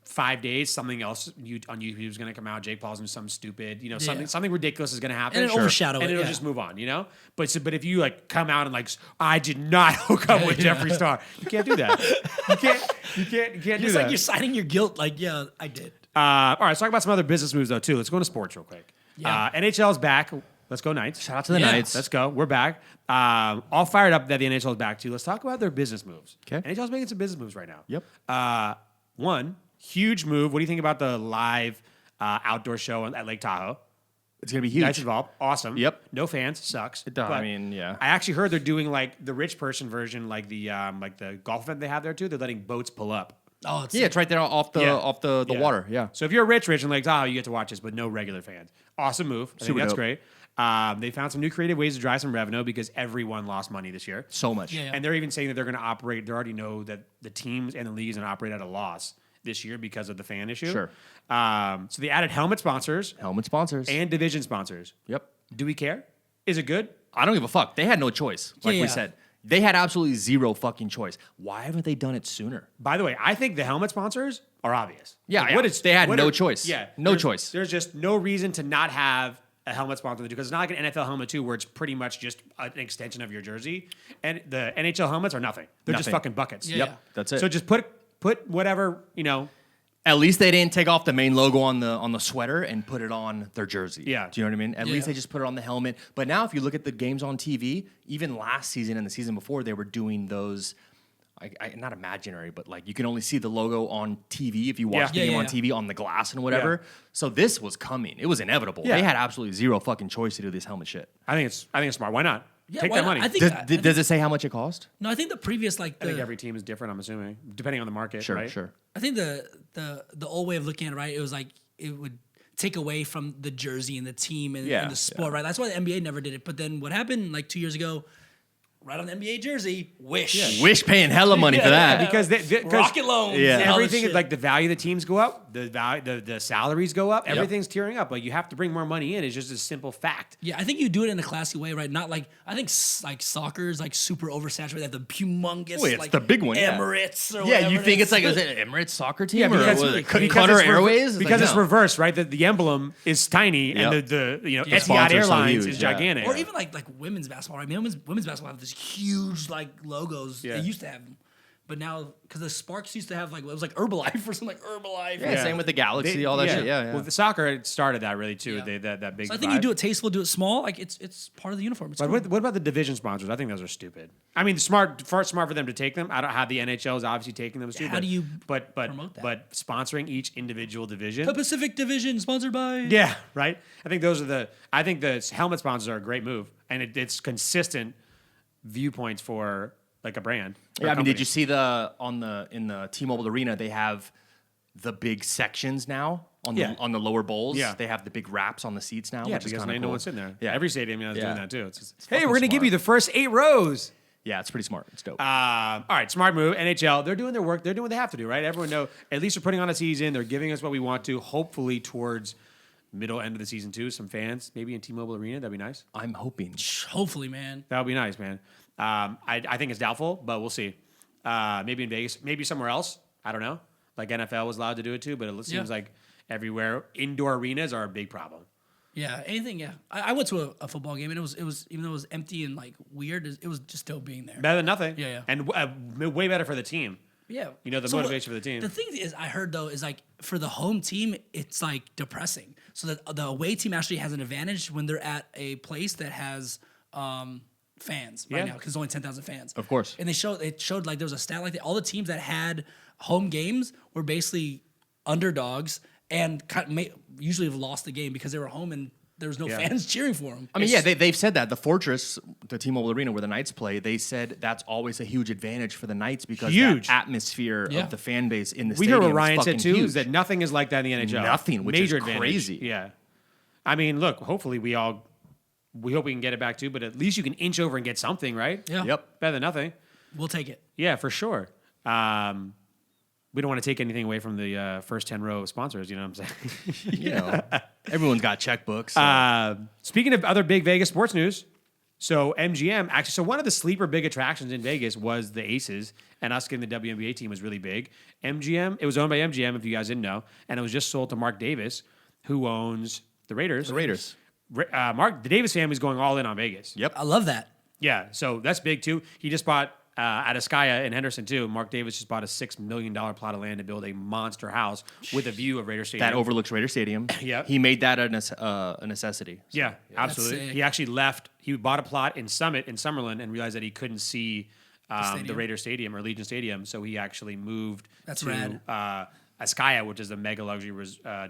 5 days something else on YouTube is going to come out. Jake Paul's doing something stupid. You know, something ridiculous is going to happen. And it'll overshadow and it, it'll yeah. just move on. You know, but if you like come out and like I did not hook up with Jeffree Star, you can't do that. You can't do It's that. like you're signing your guilt. Like, yeah, I did. All right, let's talk about some other business moves though too. Let's go into sports real quick. Yeah. NHL's back. Let's go Knights. Shout out to the Yeah. Knights. Let's go. We're back. All fired up that the NHL is back too. Let's talk about their business moves. 'Kay. NHL's making some business moves right now. Yep. One huge move. What do you think about the live outdoor show at Lake Tahoe? It's gonna be huge. Knights involved. Awesome. Yep. No fans. Sucks. It does. But I mean, yeah. I actually heard they're doing like the rich person version, like the golf event they have there too. They're letting boats pull up. Oh, it's Yeah, it's right there off the Yeah. water. Yeah. So if you're rich in Lake Tahoe, you get to watch this, but no regular fans. Awesome move. I think Super that's dope. great. They found some new creative ways to drive some revenue because everyone lost money this year. So much. Yeah. And they're even saying that they're going to operate. They already know that the teams and the leagues are going to operate at a loss this year because of the fan issue. Sure. So they added helmet sponsors Helmet sponsors. and division sponsors. Yep. Do we care? Is it good? I don't give a fuck. They had no choice. Like Yeah, we yeah. said. They had absolutely zero fucking choice. Why haven't they done it sooner? By the way, I think the helmet sponsors are obvious. Yeah, Like, yeah. They had no choice. Yeah, No there's- choice. There's just no reason to not have a helmet sponsor because it's not like an NFL helmet too, where it's pretty much just an extension of your jersey. And the NHL helmets are nothing. They're just Nothing. fucking buckets. Yeah. Yep. That's it. So just put whatever At least they didn't take off the main logo on the sweater and put it on their jersey. Yeah. Do you know what I mean? At Yeah. least they just put it on the helmet. But now if you look at the games on TV, even last season and the season before, they were doing those not imaginary, but like you can only see the logo on TV if you watch the Yeah, game yeah, on yeah. TV on the glass and whatever. Yeah. So this was coming. It was inevitable. Yeah. They had absolutely zero fucking choice to do this helmet shit. I think it's smart. Why not? Yeah, Take why that not? money. I think Does it say how much it cost? no. I think the previous like I think the every team is different. I'm assuming, depending on the market. Sure, right? sure. I think the old way of looking at it, right? It was like it would take away from the jersey and the team and, Yeah, and the sport, right? That's why the NBA never did it. But then what happened like 2 years ago? Right on the NBA jersey, Wish. Wish paying hella money for that. Because Rocket loans. Yeah. and all this everything shit. like the value of the teams go up, the salaries go up, everything's tearing up. Like you have to bring more money in. It's just a simple fact. Yeah, I think you do it in a classy way, right? Not like I think like soccer is like super oversaturated. They have the humongous, Wait, it's like the big one, yeah. Emirates. Or Yeah, whatever you it think is. it's like, is it Emirates soccer team? Yeah, or because, was it because Qatar it's Airways? because Like, it's no. reversed, right? The emblem is tiny and Yep. the The Etihad sponsor's so Airlines huge, is yeah. gigantic. Or even like women's basketball, right? Women's basketball have this huge like logos. Yeah. They used to have them, but now because the Sparks used to have like it was like Herbalife or something like Herbalife. Yeah, same with the Galaxy, all that shit. Yeah, yeah. Well, the soccer it started that really too. Yeah. That big. So I think you vibe. do it tasteful, do it small. Like it's part of the uniform. It's But cool. what about the division sponsors? I think those are stupid. I mean, smart for them to take them. I don't have the NHL is obviously taking them too. How but, do you but promote that? but sponsoring each individual division. The Pacific Division sponsored by. Yeah, right. I think those are I think the helmet sponsors are a great move, and it's consistent viewpoints for like a brand. or Yeah, a I mean, did company. you see in the T-Mobile Arena they have the big sections now on Yeah. the lower bowls? Yeah. They have the big wraps on the seats now, Yeah, which is because kind of no cool. one's sitting there. Yeah. Every stadium is Yeah. doing that too. It's hey, fucking we're going to give smart. you the first 8 rows. Yeah, it's pretty smart. It's dope. All right, smart move. NHL, they're doing their work. They're doing what they have to do, right? Everyone know. At least they're putting on a season. They're giving us what we want to. Hopefully, towards middle end of the season too. Some fans, maybe in T-Mobile Arena. That'd be nice. I'm hoping. Hopefully, man. That would be nice, man. I think it's doubtful, but we'll see. Maybe in Vegas, maybe somewhere else. I don't know. Like NFL was allowed to do it too, but it seems like everywhere indoor arenas are a big problem. Yeah, anything. Yeah, I went to a football game and it was even though it was empty and like weird, it was just dope being there. Better than nothing. Yeah, yeah. And way better for the team. Yeah, You know, the So motivation for the team. The thing is, I heard though is like for the home team, it's like depressing. So that the away team actually has an advantage when they're at a place that has fans right Yeah. now because there's only 10,000 fans. Of course. And it showed like there was a stat like that. All the teams that had home games were basically underdogs and usually have lost the game because they were home and there was no Yeah. fans cheering for him. I mean, they've said that. The Fortress, the T-Mobile Arena where the Knights play, they said that's always a huge advantage for the Knights because Huge. that atmosphere Yeah. of the fan base in the We stadium heard what is Ryan said fucking too, huge. is that nothing is like that in the NHL. Nothing, which Major is advantage. crazy. Yeah. I mean, look, hopefully we hope we can get it back too, but at least you can inch over and get something, right? Yeah. Yep. Better than nothing. We'll take it. Yeah, for sure. We don't want to take anything away from the first 10 row sponsors, you know what I'm saying? You know, everyone's got checkbooks. So. Speaking of other big Vegas sports news, so MGM actually, so one of the sleeper big attractions in Vegas was the Aces, and us getting the WNBA team was really big. MGM, it was owned by MGM, if you guys didn't know, and it was just sold to Mark Davis, who owns the Raiders. The Raiders. The Davis family's going all in on Vegas. Yep. I love that. Yeah, so that's big too. He just bought at Askaya in Henderson too. Mark Davis just bought a $6 million plot of land to build a monster house with a view of Raider Stadium. That overlooks Raider Stadium. Yep. He made that a necessity. So, Yeah, absolutely. sick. He actually left. He bought a plot in Summit in Summerlin and realized that he couldn't see the stadium? Raider Stadium or Legion Stadium, so he actually moved That's to rad. Askaya, which is a mega luxury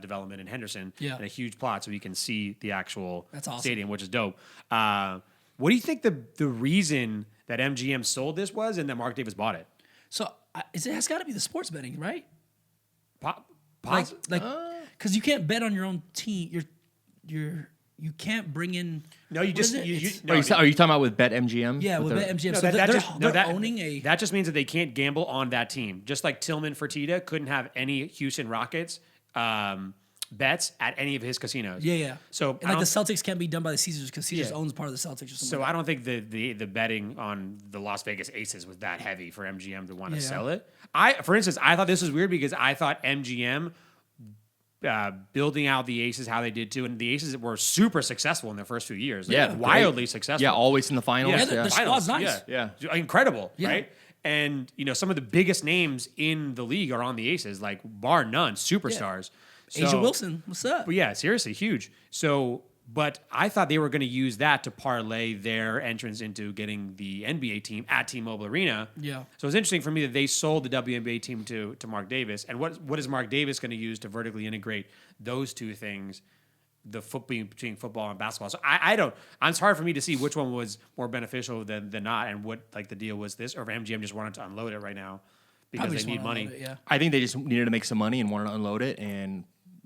development in Henderson, Yeah. and a huge plot, so he can see the actual That's awesome. stadium, which is dope. What do you think the reason that MGM sold this was, and that Mark Davis bought it? So it has got to be the sports betting, right? Like, Because you can't bet on your own team. You can't bring in. no, you what just is it? you, It's- no, Are you talking about with BetMGM? yeah, with their- MGM. No, So they're that- owning a. That just means that they can't gamble on that team. Just like Tillman Fertitta couldn't have any Houston Rockets bets at any of his casinos. Yeah. So and like the Celtics can't be done by the Caesars because Caesars Yeah. owns part of the Celtics or something. so like I don't think the betting on the Las Vegas Aces was that heavy for MGM to want to Yeah. sell it. For instance, I thought this was weird because I thought MGM building out the Aces how they did too, and the Aces were super successful in their first few years. Like, Yeah, wildly great. successful. Yeah, always in the finals. Yeah, Yeah, the squad's nice. Yeah. Incredible, Yeah. right? And some of the biggest names in the league are on the Aces, like bar none, superstars. Asia So- Wilson, what's up? But yeah, seriously, huge. So, but I thought they were going to use that to parlay their entrance into getting the NBA team at T-Mobile Arena. Yeah. So it's interesting for me that they sold the WNBA team to Mark Davis. And what is Mark Davis going to use to vertically integrate those two things, the between football and basketball? So I don't. It's hard for me to see which one was more beneficial than not, and what like the deal was this, or if MGM just wanted to unload it right now because Probably they just need wanna money. unload it, yeah. I think they just needed to make some money and wanted to unload it, and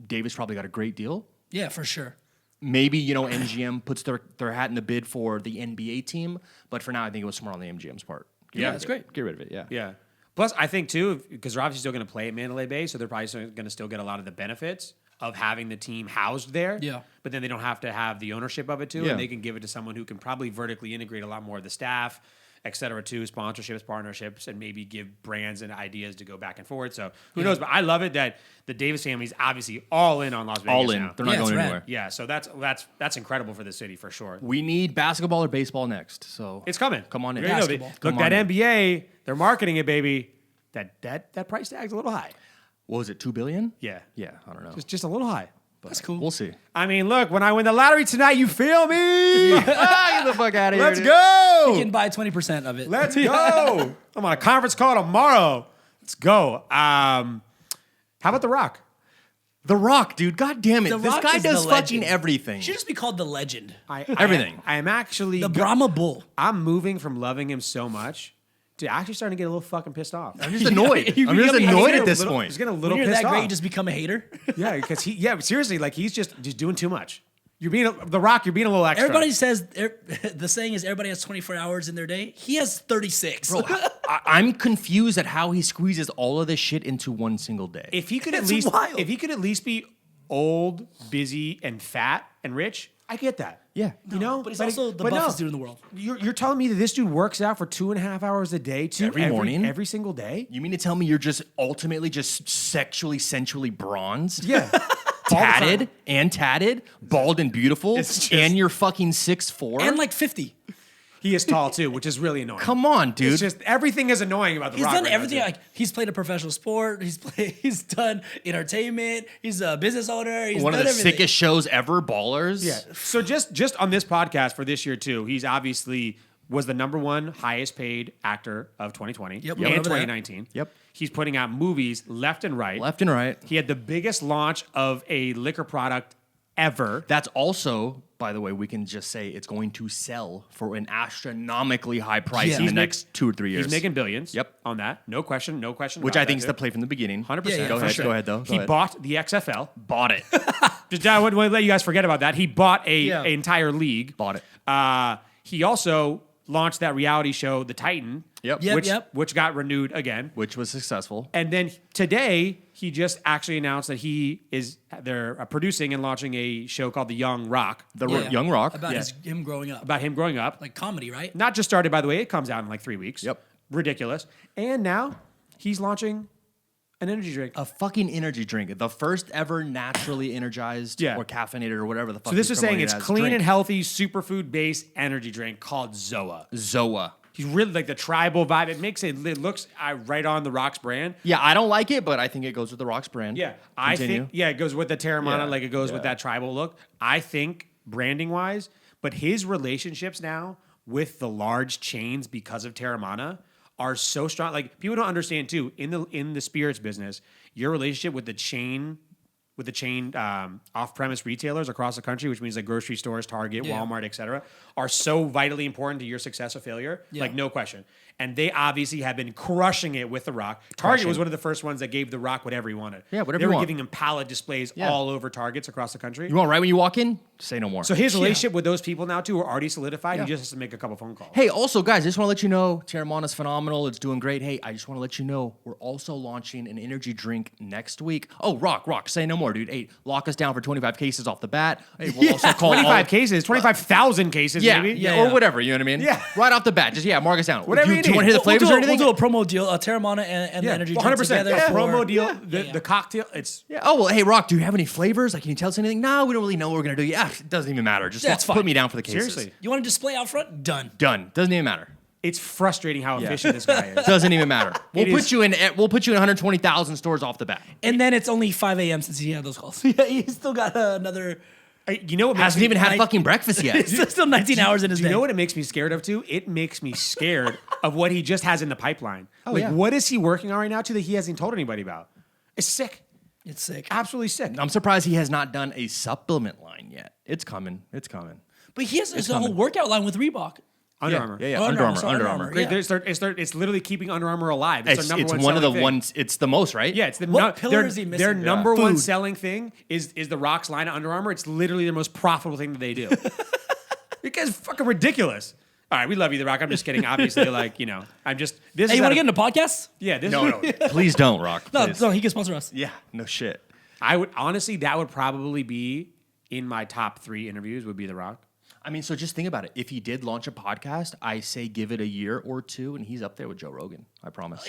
Davis probably got a great deal. Yeah, for sure. Maybe, MGM puts their hat in the bid for the NBA team, but for now, I think it was smart on the MGM's part. Yeah, that's great. Get rid of it, yeah. Yeah. Plus, I think too, because they're obviously still going to play at Mandalay Bay, so they're probably going to still get a lot of the benefits of having the team housed there. Yeah. But then they don't have to have the ownership of it too, Yeah. and they can give it to someone who can probably vertically integrate a lot more of the staff, et cetera, too, sponsorships, partnerships, and maybe give brands and ideas to go back and forth. So who knows? But I love it that the Davis family is obviously all in on Las Vegas All in. now. They're not Yeah, it's going rad. anywhere. Yeah, so that's incredible for the city for sure. We need basketball or baseball next. So It's coming. Come on in. You know, Basketball. look, Come that on in. NBA, they're marketing it, baby. That price tag's a little high. What was it, $2 billion? Yeah. Yeah, I don't know. Just a little high. That's cool. We'll see. I mean, look, when I win the lottery tonight, you feel me? Get the fuck out of here. Let's dude. You go. can buy 20% of it. Let's go. I'm on a conference call tomorrow. Let's go. How about The Rock? The Rock, dude. God damn it. The This Rock guy is does the fucking legend. everything. Should just be called the legend. Everything. I am actually. The Brahma Bull. I'm moving from loving him so much to actually starting to get a little fucking pissed off. I'm just annoyed. You I'm just become- annoyed he's at this Little- point. He's getting a When little you're pissed that great, off. you just become a hater. Yeah, because seriously, like he's just doing too much. You're being The Rock. You're being a little extra. Everybody says the saying is everybody has 24 hours in their day. He has 36. Bro, I'm confused at how he squeezes all of this shit into one single day. If he could at It's least, wild. if he could at least be old, busy, and fat and rich, I get that. Yeah. You know, but he's also the buffest dude in the world. You're telling me that this dude works out for 2.5 hours a day, Every morning? every single day? You mean to tell me you're just ultimately just sexually, sensually bronzed? Yeah. tatted, bald and beautiful, It's just- and you're fucking 6'4"? And like 50. He is tall too, which is really annoying. Come on, dude. It's just everything is annoying about the He's Rock. done right now, everything. too. Like he's played a professional sport. He's done entertainment. He's a business owner. He's One of done the everything. sickest shows ever, Ballers. Yeah. So just on this podcast for this year too, he's obviously was the #1 highest paid actor of 2020 Yep, and went over that. 2019. Yep. He's putting out movies left and right. Left and right. He had the biggest launch of a liquor product ever. That's also, by the way, we can just say it's going to sell for an astronomically high price Yeah. in the next 2 or 3 years. He's making billions. Yep. On that, no question. Which I think is the play from the beginning. 100%. Yeah, Go for ahead. sure. Go ahead, though. He bought the XFL. bought it. Just I wouldn't let you guys forget about that. He bought Yeah. an entire league. Bought it. He also launched that reality show, The Titan. Yep. Which got renewed again. Which was successful. And then today, he just actually announced that they're producing and launching a show called The Young Rock. Young Rock. About Yeah. him growing up. About him growing up. like comedy, right? Not just started, by the way. It comes out in like 3 weeks. Yep. Ridiculous. And now he's launching an energy drink. A fucking energy drink. The first ever naturally energized Yeah. or caffeinated or whatever the fuck. So this he's is saying promoting it's it as clean drink. and healthy, superfood-based energy drink called Zoa. Zoa. He's really like the tribal vibe. It looks right on the Rocks brand. Yeah, I don't like it, but I think it goes with the Rocks brand. Yeah, Continue. it goes with the Terramana, Yeah, like it goes with yeah. that tribal look. I think branding wise, but his relationships now with the large chains because of Terramana are so strong. Like people don't understand too in the spirits business, your relationship with the chain off-premise retailers across the country, which means like grocery stores, Target, Yeah. Walmart, et cetera, are so vitally important to your success or failure. Yeah. Like no question. And they obviously have been crushing it with The Rock. Target was one of the first ones that gave The Rock whatever he wanted. Yeah, whatever They you were want. giving him pallet displays Yeah. all over Targets across the country. You want right when you walk in? Say no more. So his relationship with those people now too are already solidified. Yeah. He just has to make a couple phone calls. Hey, also, guys, I just want to let you know Terramana's phenomenal. It's doing great. Hey, I just want to let you know we're also launching an energy drink next week. Oh, Rock, say no more, dude. Hey, lock us down for 25 cases off the bat. Hey, we'll also call 25 cases, 25,000 cases, Yeah, maybe. yeah, or whatever. You know what I mean? Yeah. Right off the bat. Just mark us down. Whatever do, you do you want need. to hear the flavors or anything? We'll do a promo deal, Terramana and the energy drink 100%. together. Yeah, for- promo deal. Yeah. The cocktail. It's Yeah. Oh well. Hey, Rock. Do you have any flavors? Like, can you tell us anything? No, we don't really know what we're gonna do. Yeah, it doesn't even matter. Just That's put fine. me down for the cases. seriously. You want a display out front? Done. Done. Doesn't even matter. It's frustrating how efficient this guy is. Doesn't even matter. We'll It put is- you in. We'll put you in 120,000 stores off the bat. And then it's only 5 a.m. since he had those calls. Yeah, he's still got another. You know what makes Hasn't me, even had I- fucking breakfast yet. It's still 19 hours in his Do you day. know what it makes me scared of too? It makes me scared of what he just has in the pipeline. yeah. What is he working on right now too that he hasn't told anybody about? It's sick. It's sick. Absolutely sick. I'm surprised he has not done a supplement line yet. It's coming. It's coming. But he has his whole coming. workout line with Reebok. Under Yeah, Armour. yeah, Oh, Under Armour. sorry, Under Under Armour. Armour. Yeah. It's literally keeping Under Armour alive. It's, It's, their number it's one one of the selling thing. ones. It's the most, right? Yeah, it's the What pillar is he missing? Their number one Food. selling thing is the Rocks line of Under Armour. It's literally the most profitable thing that they do. You guys are fucking ridiculous. All right, we love you, The Rock. I'm just kidding. Obviously, I'm just. This Hey, is you want to out get of- into podcasts? Yeah, this No, is, no. Please don't, Rock. No, Please. no, he can sponsor us. Yeah. No shit. I would honestly, that would probably be in my top 3 interviews. Would be The Rock. I mean, so just think about it. If he did launch a podcast, I say give it a year or 2, and he's up there with Joe Rogan. I promise.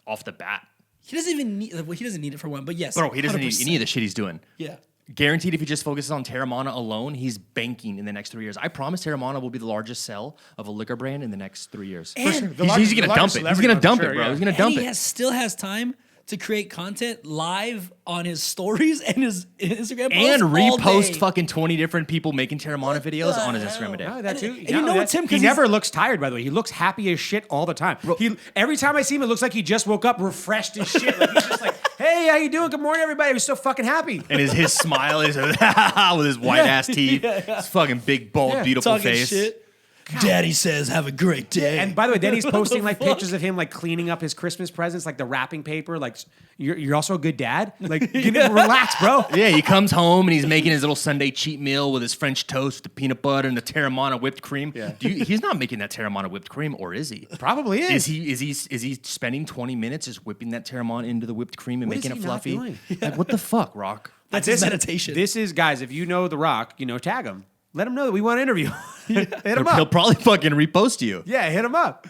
Off the bat, He doesn't even need. Well, he doesn't need it for one, but yes, bro. He doesn't need 100%. any of the shit he's doing. Yeah. Guaranteed, if he just focuses on Terramana alone, he's banking in the next 3 years. I promise Terramana will be the largest sell of a liquor brand in the next 3 years. And- sure. The He's largest- gonna the dump largest it. He's celebrity gonna one, dump for it, sure, bro. yeah. He's gonna And dump he it. still has time to create content live on his stories and his Instagram posts And all repost day. fucking 20 different people making Terramana videos on his Instagram a day. No, that too. And you know what, Tim? 'Cause He he's- never looks tired. By the way, he looks happy as shit all the time. Every time I see him, it looks like he just woke up, refreshed as shit. Like he's just like, "Hey, how you doing? Good morning, everybody." He's so fucking happy. And his smile is with his white ass teeth, his fucking big, bold, Yeah. beautiful talking face. shit. Daddy says, "Have a great day." And by the way, then he's posting like fuck? pictures of him like cleaning up his Christmas presents, like the wrapping paper. Like, you're also a good dad. Like, relax, bro. Yeah, he comes home and he's making his little Sunday cheat meal with his French toast, the peanut butter, and the Terramana whipped cream. Yeah. He's not making that Terramana whipped cream, or is he? Probably is. Is he spending 20 minutes just whipping that Terramana into the whipped cream and What is making it he not fluffy? doing? Like, what the fuck, Rock? That's This his is- meditation. This is guys. If you know The Rock, tag him. Let him know that we want to interview. Hit him He'll up. probably fucking repost you. Yeah, hit him up.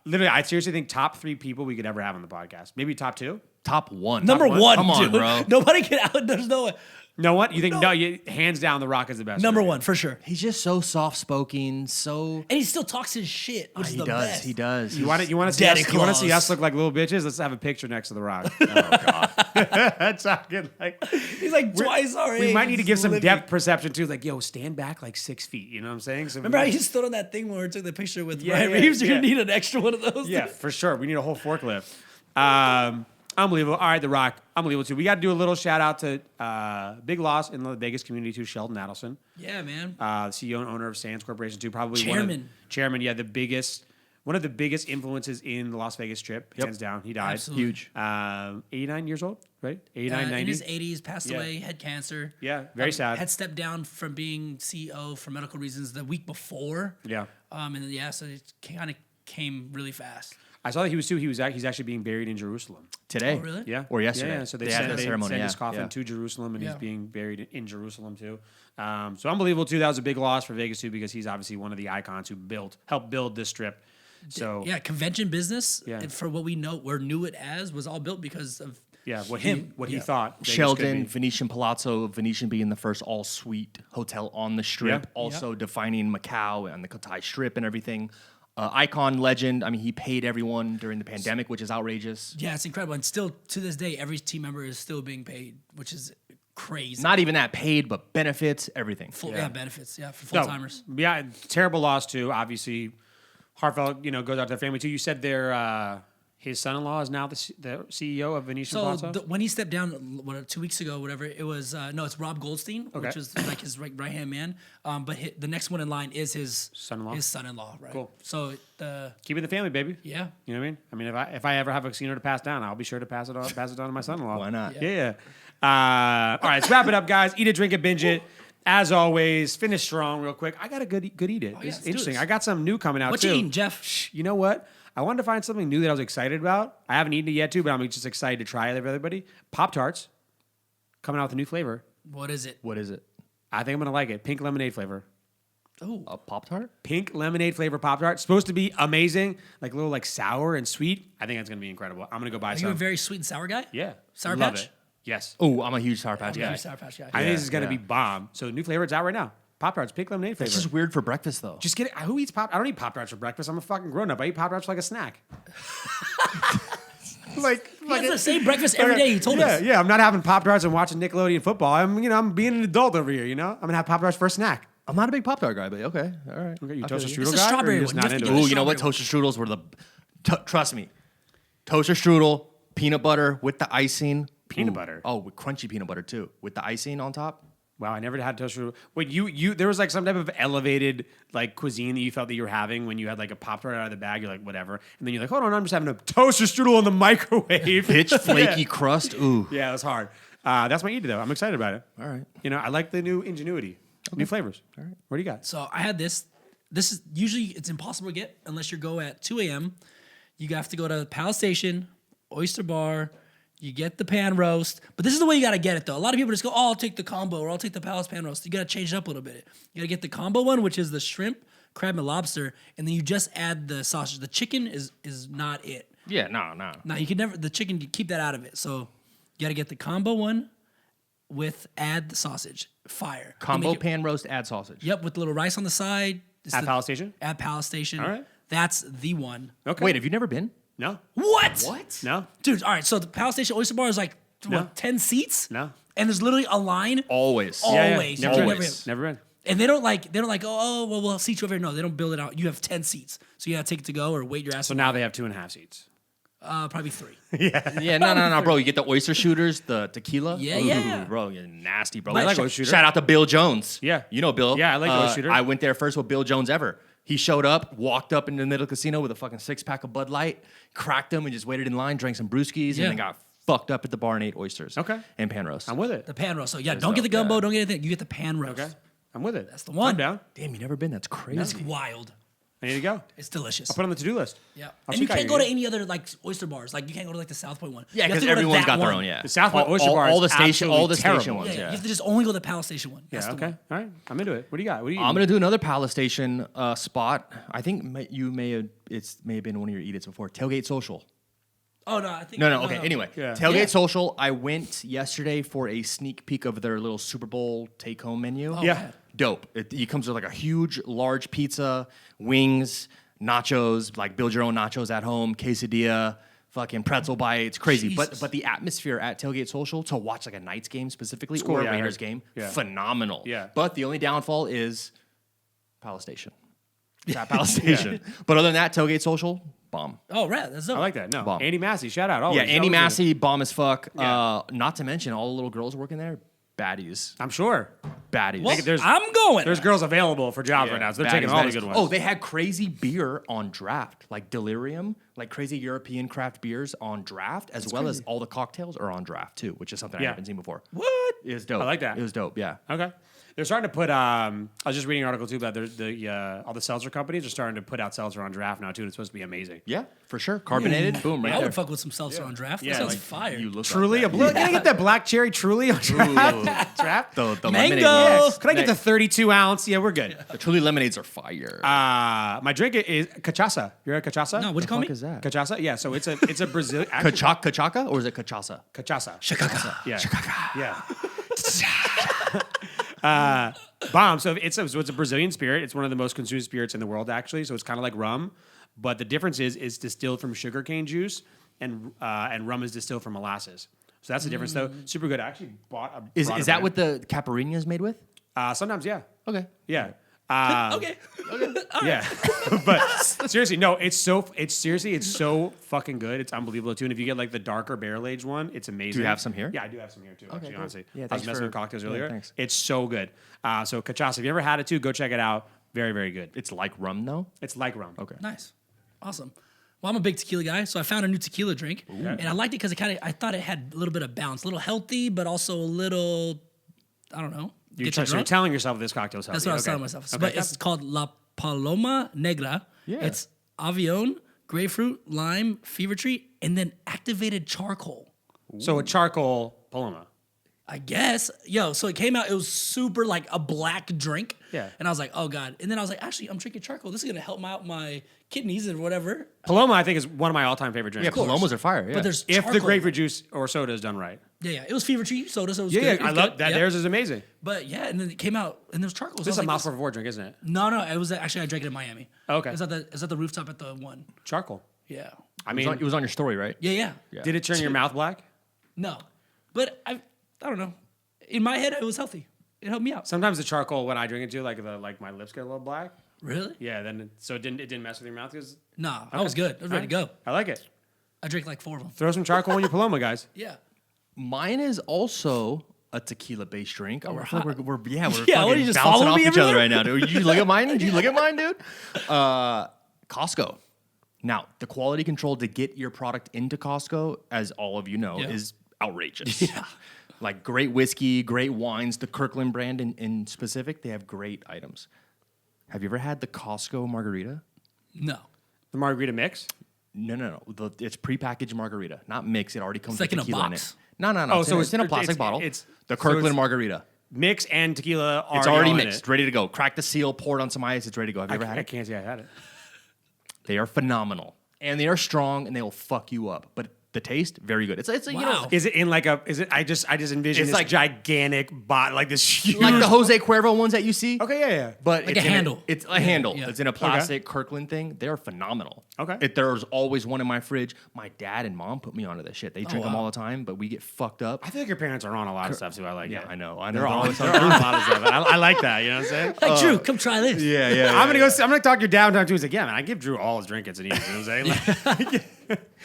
Literally, I seriously think top 3 people we could ever have on the podcast. Maybe top 2. Top one. Number Top one, Come on, dude. bro. Nobody can out. There's no way. No what? You think hands down The Rock is the best. Number right? one for sure. He's just so soft spoken, so And he still talks his shit, which is he the does. best. He does. You want to see Daddy us? You want to see Claus. us look like little bitches? Let's have a picture next to The Rock. Oh God, that's not good. Like He's like twice our age. we might need to give some living. depth perception too. Like, yo, stand back like 6 feet. You know what I'm saying? So Remember how he stood on that thing when we took the picture with Yeah, Ryan yeah, Reeves? You're yeah. gonna need an extra one of those. Yeah, for sure. We need a whole forklift. Unbelievable. All right, The Rock. Unbelievable too. We got to do a little shout out to big loss in the Vegas community too, Sheldon Adelson, Yeah, man. CEO and owner of Sands Corporation too. Probably Chairman. Yeah, one of the biggest influences in the Las Vegas Strip, hands down. He died. Absolutely. Huge. 89 years old, right? 89, 90. In his 80s, passed away, had cancer. Yeah, very sad. Had stepped down from being CEO for medical reasons the week before. Yeah. So it kind of came really fast. I saw that he's actually being buried in Jerusalem. Today. Oh, really? Yeah. Or yesterday. Yeah, so they had the ceremony. sent Yeah. his coffin Yeah. to Jerusalem, and Yeah. he's being buried in Jerusalem too. So unbelievable too. That was a big loss for Vegas too, because he's obviously one of the icons who helped build this strip. So Yeah, convention business, Yeah. and for what we knew it as, was all built because of what him. he thought Vegas could Sheldon, be. Venetian Palazzo, Venetian being the first all-suite hotel on the Strip, Yeah. also defining Macau and the Cotai Strip and everything. Icon, legend. I mean, he paid everyone during the pandemic, which is outrageous. Yeah, it's incredible. And still, to this day, every team member is still being paid, which is crazy. Not even that paid, but benefits, everything. Benefits, for full-timers. Yeah, terrible loss too. Obviously, heartfelt, goes out to their family too. You said his son-in-law is now the CEO of Venetian So Plaza? when he stepped down 2 weeks ago, whatever, it was, it's Rob Goldstein, Okay. which was like his right-hand man. But the next one in line is his son-in-law, right? Cool. So, Keep it in the family, baby. yeah. You know what I mean? I mean, if I ever have a casino to pass down, I'll be sure to pass it on to my son-in-law. Why not? Yeah. All right, let's wrap it up, guys. Eat it, drink it, binge it. As always, finish strong real quick. I got a good eat it. yeah, It's let's do interesting. this. I got something new coming out What too. you eating, Jeff? You know what? I wanted to find something new that I was excited about. I haven't eaten it yet too, but I'm just excited to try it with everybody. Pop-Tarts coming out with a new flavor. What is it? What is it? I think I'm gonna like it. Pink lemonade flavor. Oh, A Pop-Tart? Pink lemonade flavor Pop-Tart. Supposed to be amazing, like a little like sour and sweet. I think it's gonna be incredible. I'm gonna go buy are some. you a very sweet and sour guy? Yeah. Sour Love Patch? it. Yes. Oh, I'm a huge Sour Patch Yeah, guy. Sour Patch guy. I think this is gonna yeah. be bomb. So the new flavor, it's out right now. Pop-Tarts, pink lemonade flavor. It's just weird for breakfast, though. Just get it. Who eats Pop? I don't eat Pop-Tarts for breakfast. I'm a fucking grown-up. I eat Pop-Tarts like a snack. He has the same breakfast every day. He told us. Yeah. I'm not having Pop-Tarts and watching Nickelodeon football. I'm being an adult over here. I'm gonna have Pop-Tarts for a snack. I'm not a big Pop-Tart guy, but okay. All right. Okay, you I toaster feel you. strudel It's a guy, or strawberry you're just one. not You have to into get it? Ooh, you know what? strawberry Toaster strudels were trust me. Toaster strudel, peanut butter with the icing. Peanut butter? Oh, with crunchy peanut butter too, with the icing on top. Wow, I never had toaster strudel. Wait, there was like some type of elevated like cuisine that you felt that you were having when you had like a Pop-Tart out of the bag. You're like, whatever, and then you're like, hold on, I'm just having a toaster strudel in the microwave. Pitch flaky crust. Ooh. Yeah, it was hard. That's my eat though. I'm excited about it. All right. I like the new ingenuity, new flavors. All right, what do you got? So I had this. This is usually it's impossible to get unless you go at 2 a.m. You have to go to Palace Station, Oyster Bar. You get the pan roast, but this is the way you gotta get it though. A lot of people just go, "Oh, I'll take the combo," or "I'll take the Palace pan roast." You gotta change it up a little bit. You gotta get the combo one, which is the shrimp, crab, and lobster, and then you just add the sausage. The chicken is not it. Yeah, no. Now you can never the chicken. You keep that out of it. So you gotta get the combo one with add the sausage. Fire You Combo make it- pan roast, add sausage. Yep, with the little rice on the side. It's At Palace Station? At Palace Station. All right. That's the one. Okay. Wait, have you never been? No. What? No. Dude, all right. So the Palace Station Oyster Bar is like, No. 10 seats? No. And there's literally a line. Always. Always. Never been. Always. Never been. And they don't like, oh, well, we'll seat you over here. No, they don't build it out. You have 10 seats. So you got to take it to go or wait your ass. So now they have 2.5 seats. Probably 3. Yeah, no, bro. You get the oyster shooters, the tequila. Yeah, Ooh, yeah. bro, you're nasty, bro. I like oyster shooter. Shout out to Bill Jones. Yeah. You know Bill. Yeah, I like oyster shooter. I went there first with Bill Jones ever. He showed up, walked up in the middle of the casino with a fucking 6-pack of Bud Light, cracked them, and just waited in line, drank some brewskis, Yeah. and then got fucked up at the bar and ate oysters. Okay. And pan roast. I'm with it. The pan roast. So yeah, don't get the dope, gumbo. yeah. Don't get anything. You get the pan roast. Okay. I'm with it. That's the one. I'm down. Damn, you never been? That's crazy. It's wild. I need to go. It's delicious. I'll put it on the to-do list. Yeah. I'll And you check out can't your go to eat. any other like oyster bars. Like you can't go to like the South Point one. Yeah, You have because to go to everyone's that got their one. own, yeah. The South Point oyster bar all is the station, all the absolutely station terrible. ones, Yeah, yeah. you have to just only go to the Palace Station one. That's Yeah, the okay. one. All right. I'm into it. What do you got? What do you I'm gonna do another Palace Station spot. I think you may have been one of your edits before. Tailgate Social. Oh no, I think No. Okay. Anyway, Yeah. Tailgate Yeah. Social. I went yesterday for a sneak peek of their little Super Bowl take-home menu. Yeah. Dope. It comes with like a huge, large pizza, wings, nachos, like build your own nachos at home, quesadilla, fucking pretzel bites, crazy. Jesus. But the atmosphere at Tailgate Social to watch like a Knights game specifically cool, or a yeah, I Raiders heard. game, Yeah. phenomenal. Yeah. But the only downfall is Palace Station. It's at Palace Station. But other than that, Tailgate Social, bomb. Oh, right. That's dope. I like that. No, Bomb. Andy Massey, shout out. Always. Yeah, Andy Always Massey, bomb as fuck. Yeah. Not to mention all the little girls working there, baddies. I'm sure. Baddies. Well, there's- I'm going. There's girls available for jobs right now, so they're taking all the good ones. Oh, they had crazy beer on draft, like Delirium, like crazy European craft beers on draft, as well as all the cocktails are on draft too, which is something I Yeah. haven't seen before. What? It was dope. I like that. It was dope. Yeah. Okay. They're starting to put. I was just reading an article too about all the seltzer companies are starting to put out seltzer on draft now too. And it's supposed to be amazing. Yeah, for sure. Carbonated. Boom. Right I there. would fuck with some seltzer on draft. Yeah, That sounds like, fire. You look Truly, like that. can I get that black cherry Truly on draft? Draft. The Mango. lemonade. Yes. Can I get the 32 ounce? Yeah, we're good. The Truly lemonades are fire. My drink is cachaça. You're a cachaça? No, what'd you call me? What is that? Cachaça? Yeah, so it's a Brazilian. Cachaca or is it cachaça? Cachaça. Shakaka. Yeah. Yeah. Bomb. So it's a Brazilian spirit. It's one of the most consumed spirits in the world, actually. So it's kind of like rum, but the difference is it's distilled from sugarcane juice, and rum is distilled from molasses. So that's the difference, though. Super good. I actually bought a. Is brought a that brand. what the caipirinha is made with? Sometimes, yeah. Okay. Yeah. Okay. Yeah, but seriously, no, it's so fucking good. It's unbelievable too. And if you get like the darker barrel aged one, it's amazing. Do you have some here? Yeah, I do have some here too. Actually, cool. honestly, Yeah, I was thanks messing for- with cocktails yeah, earlier. thanks. It's so good. So cachaça, if you ever had it too, go check it out. Very, very good. It's like rum though. It's like rum. Okay. Nice. Awesome. Well, I'm a big tequila guy, so I found a new tequila drink, and I liked it because I thought it had a little bit of bounce, a little healthy, but also a little, I don't know. You're, get you so you're drunk. telling yourself this cocktail's healthy. That's what I was Okay. telling myself. Okay. But it's called La Paloma Negra. Yeah. It's avión, grapefruit, lime, fever tree, and then activated charcoal. So a charcoal paloma. I guess. Yo, so it came out, it was super like a black drink. Yeah. And I was like, oh God. And then I was like, actually, I'm drinking charcoal. This is going to help out my kidneys and whatever. Paloma, I think, is one of my all-time favorite drinks. Yeah, palomas are fire. Yeah. But there's If charcoal. the grapefruit juice or soda is done right. Yeah. It was fever tree soda, so it was Yeah, good. It I was love good. that. Yeah. Theirs is amazing. But yeah, and then it came out, and there was charcoal. So This is I a was mouth like, for drink, isn't it? No, it was actually, I drank it in Miami. Okay. It was at the rooftop at the one. Charcoal. Yeah. I it mean, was on your story, right? Yeah. did it turn your mouth black? No. But I don't know. In my head, it was healthy. It helped me out. Sometimes the charcoal, when I drink it too, like my lips get a little black. Really? Yeah, then it didn't mess with your mouth. Nah, I was good. I was ready to go. I like it. I drank like 4 of them. Throw some charcoal in your paloma, guys. Yeah. Mine is also a tequila-based drink. I feel like we're Yeah, what, fucking you just bouncing follow off me each other everywhere? right now, dude. Did you look at mine? Did you look at mine, dude? Costco. Now, the quality control to get your product into Costco, as all of you know, Yeah. is outrageous. Yeah. Like great whiskey, great wines. The Kirkland brand in specific, they have great items. Have you ever had the Costco margarita? No. The margarita mix. No. It's prepackaged margarita, not mix. It already comes It's with like in a tequila box? in it. No. Oh, it's so it's in a plastic bottle. it's- the so Kirkland it's- margarita. Mix and tequila. It's already all in mixed, it. ready to go. Crack the seal, pour it on some ice. It's ready to go. Have you ever had I it? can't say I had it. They are phenomenal, and they are strong, and they will fuck you up. But the taste, very good. It's you know, Wow. Is it in like a? Is it? I just envision It's this like- gigantic bot, like this huge. like the Jose Cuervo ones that you see. Okay, yeah. But Like it's a in handle. It's a handle. yeah. It's in a plastic Kirkland thing. They're phenomenal. Okay. There's always one in my fridge. My dad and mom put me onto this shit. They drink them wow. all the time, but we get fucked up. I feel like your parents are on a lot of stuff too. I like Yeah, it. I know. They're on a lot of stuff. I like that. You know what I'm saying? Like, Drew, come try this. Yeah. I'm gonna talk your downtime too. He's like, yeah, man, I give Drew all his drink it's and eats. You know what I'm saying?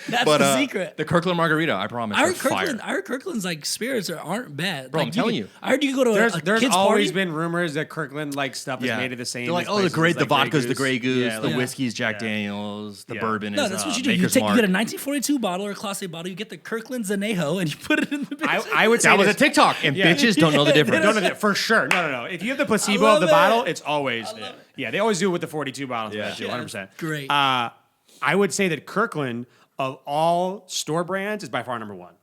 That's But the secret. the Kirkland margarita, I promise. I they're heard Kirkland. fire. I heard Kirkland's like spirits aren't bad. Bro, like, I'm telling can- you. I heard you could go to a There's kids always party. been rumors that Kirkland like stuff is made of the same. They're like, as oh, the places like vodka's the Goose. Grey Goose, Yeah, the like- whiskey's Jack Yeah. Daniels, the Yeah. bourbon No, is that's what you do. You Maker's get a Mark. 1942 bottle or a Class A bottle. You get the Kirkland Zanejo and you put it in the. I would say That was a this- TikTok, and Yeah. bitches don't know the difference. Don't know that for sure. No. If you have the placebo love of the it. bottle, it's always yeah. They always do it with the 42 bottles. Yeah. Yeah, too, Yeah, 100%. great. I would say that Kirkland of all store brands is by far number one.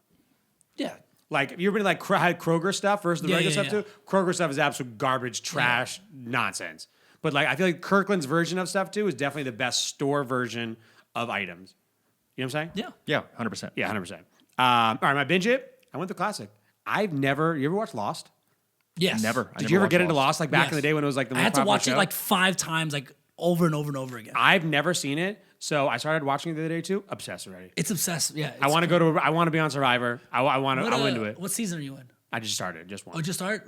Yeah. Like, if you ever been like had Kroger stuff versus the Yeah, regular yeah, stuff too? Kroger stuff is absolute garbage, trash, nonsense. But like, I feel like Kirkland's version of stuff too is definitely the best store version of items. You know what I'm saying? Yeah. Yeah, 100%. Yeah, 100%. All right, my binge it. I went the classic. You ever watched Lost? Yes. Never. I Did never you ever watched get into Lost like back in Yes. the day when it was like the I most had to popular watch it show? like 5 times, like over and over and over again. I've never seen it, so I started watching it the other day too. Obsessed already. It's obsessed. Yeah. I want to go to. I want to be on Survivor. I'm into it. What season are you in? I just started just one. Oh, just start.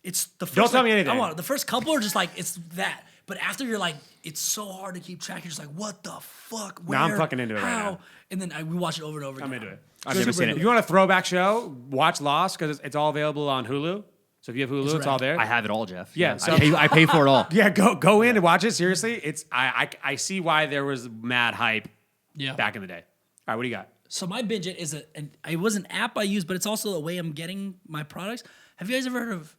It's the first. Don't tell me like, anything. I want the first couple are just like it's that, But after you're like, it's so hard to keep track. You're just like, what the fuck? No, I'm Where? fucking into it right How? now. And then we watch it over and over again. I'm into it. I've never seen If it. you want a throwback show, watch Lost because it's all available on Hulu. So if you have Hulu, it's all there. I have it all, Jeff. Yeah, so- I pay for it all. Yeah, go in and watch it. Seriously, it's I see why there was mad hype Yeah. back in the day. All right, what do you got? So my binge it is it was an app I use, but it's also a way I'm getting my products. Have you guys ever heard of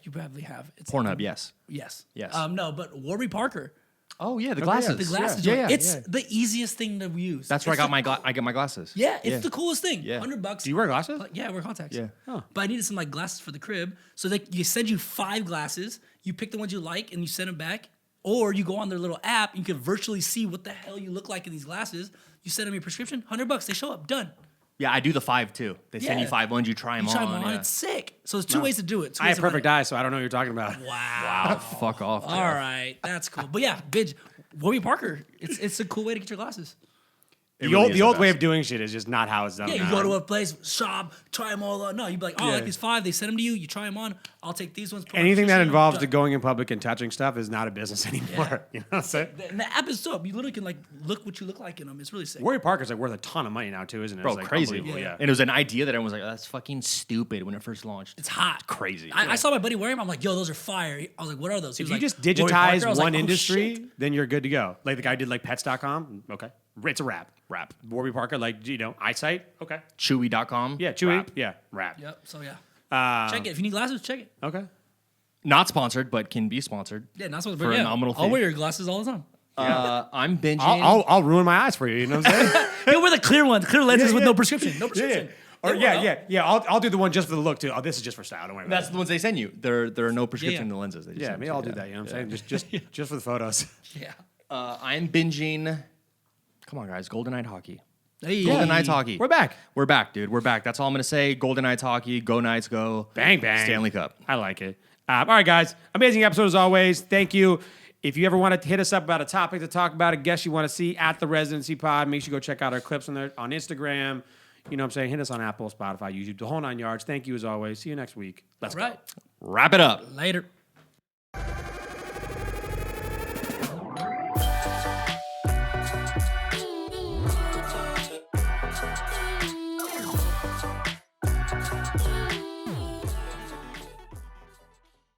you probably have. It's Pornhub, yes. Yes. Yes. No, but Warby Parker. Oh yeah, the yeah. glasses. The glasses. Yeah, one. yeah. It's the easiest thing to use. That's where It's I got the my I get my glasses. Yeah, it's the coolest thing. Yeah. $100. Do you wear glasses? Yeah, I wear contacts. Yeah. But I needed some like glasses for the crib. So you send you 5 glasses, you pick the ones you like and you send them back. Or you go on their little app, you can virtually see what the hell you look like in these glasses. You send them your prescription, $100, they show up, done. Yeah, I do the 5 too. They send you Yeah. 5 ones, you try them You try on. them on, Yeah. it's sick. So there's 2 ways to do it. I have perfect eyes, so I don't know what you're talking about. Wow. Fuck off. All right, that's cool. But yeah, binge. Warby Parker. It's a cool way to get your glasses. It The really old is the old best. way of doing shit is just not how it's done. Yeah, you now. go to a place, shop, try them all on. No, you'd be like, oh, I Yeah. like these 5. They send them to you. You try them on. I'll take these ones. put on Anything that prescription, involves the done. going in public and touching stuff is not a business anymore. You know what I'm saying? And the app is dope. You literally can like look what you look like in them. It's really sick. Warby Parker's like worth a ton of money now too, isn't it? Bro, It's like crazy. unbelievable, yeah. And it was an idea that everyone was like, oh, that's fucking stupid when it first launched. It's hot. Crazy. I saw my buddy wearing them. I'm like, yo, those are fire. I was like, what are those? He If was you like, just Warby Parker. I digitize was one like, oh, industry, shit. then you're good to go. Like the guy did like pets.com. Okay. It's a wrap. Wrap. Warby Parker, like, eyesight. Okay. Chewy.com. Yeah. Chewy. Wrap. Yeah. Wrap. Yep. So yeah, check it. If you need glasses, check it. Okay. Not sponsored, but can be sponsored. Yeah, not supposed For to. a Yeah, nominal I'll fee. wear your glasses all the time. I'm binging. I'll ruin my eyes for you. You know what I'm saying? You'll wear the clear ones, clear lenses Yeah, with yeah. no prescription. No prescription. Or They won't know. yeah. I'll do the one just for the look too. Oh, this is just for style. Don't worry about That's the ones they send you. There are no prescription Yeah. lenses. They it. just Yeah, send maybe you. I'll do that. You know what I'm saying? Just for the photos. Yeah. I'm binging. Come on, guys. Golden Knight hockey. Hey. Golden Knights hockey. We're back. We're back, dude. We're back. That's all I'm gonna say. Golden Knights hockey. Go Knights, go. Bang bang. Stanley Cup. I like it. All right, guys. Amazing episode as always. Thank you. If you ever want to hit us up about a topic to talk about, a guest you want to see at the Residency Pod, make sure you go check out our clips on there on Instagram. You know what I'm saying? Hit us on Apple, Spotify, YouTube, the whole 9 yards. Thank you as always. See you next week. Let's Right. Wrap it up. Later.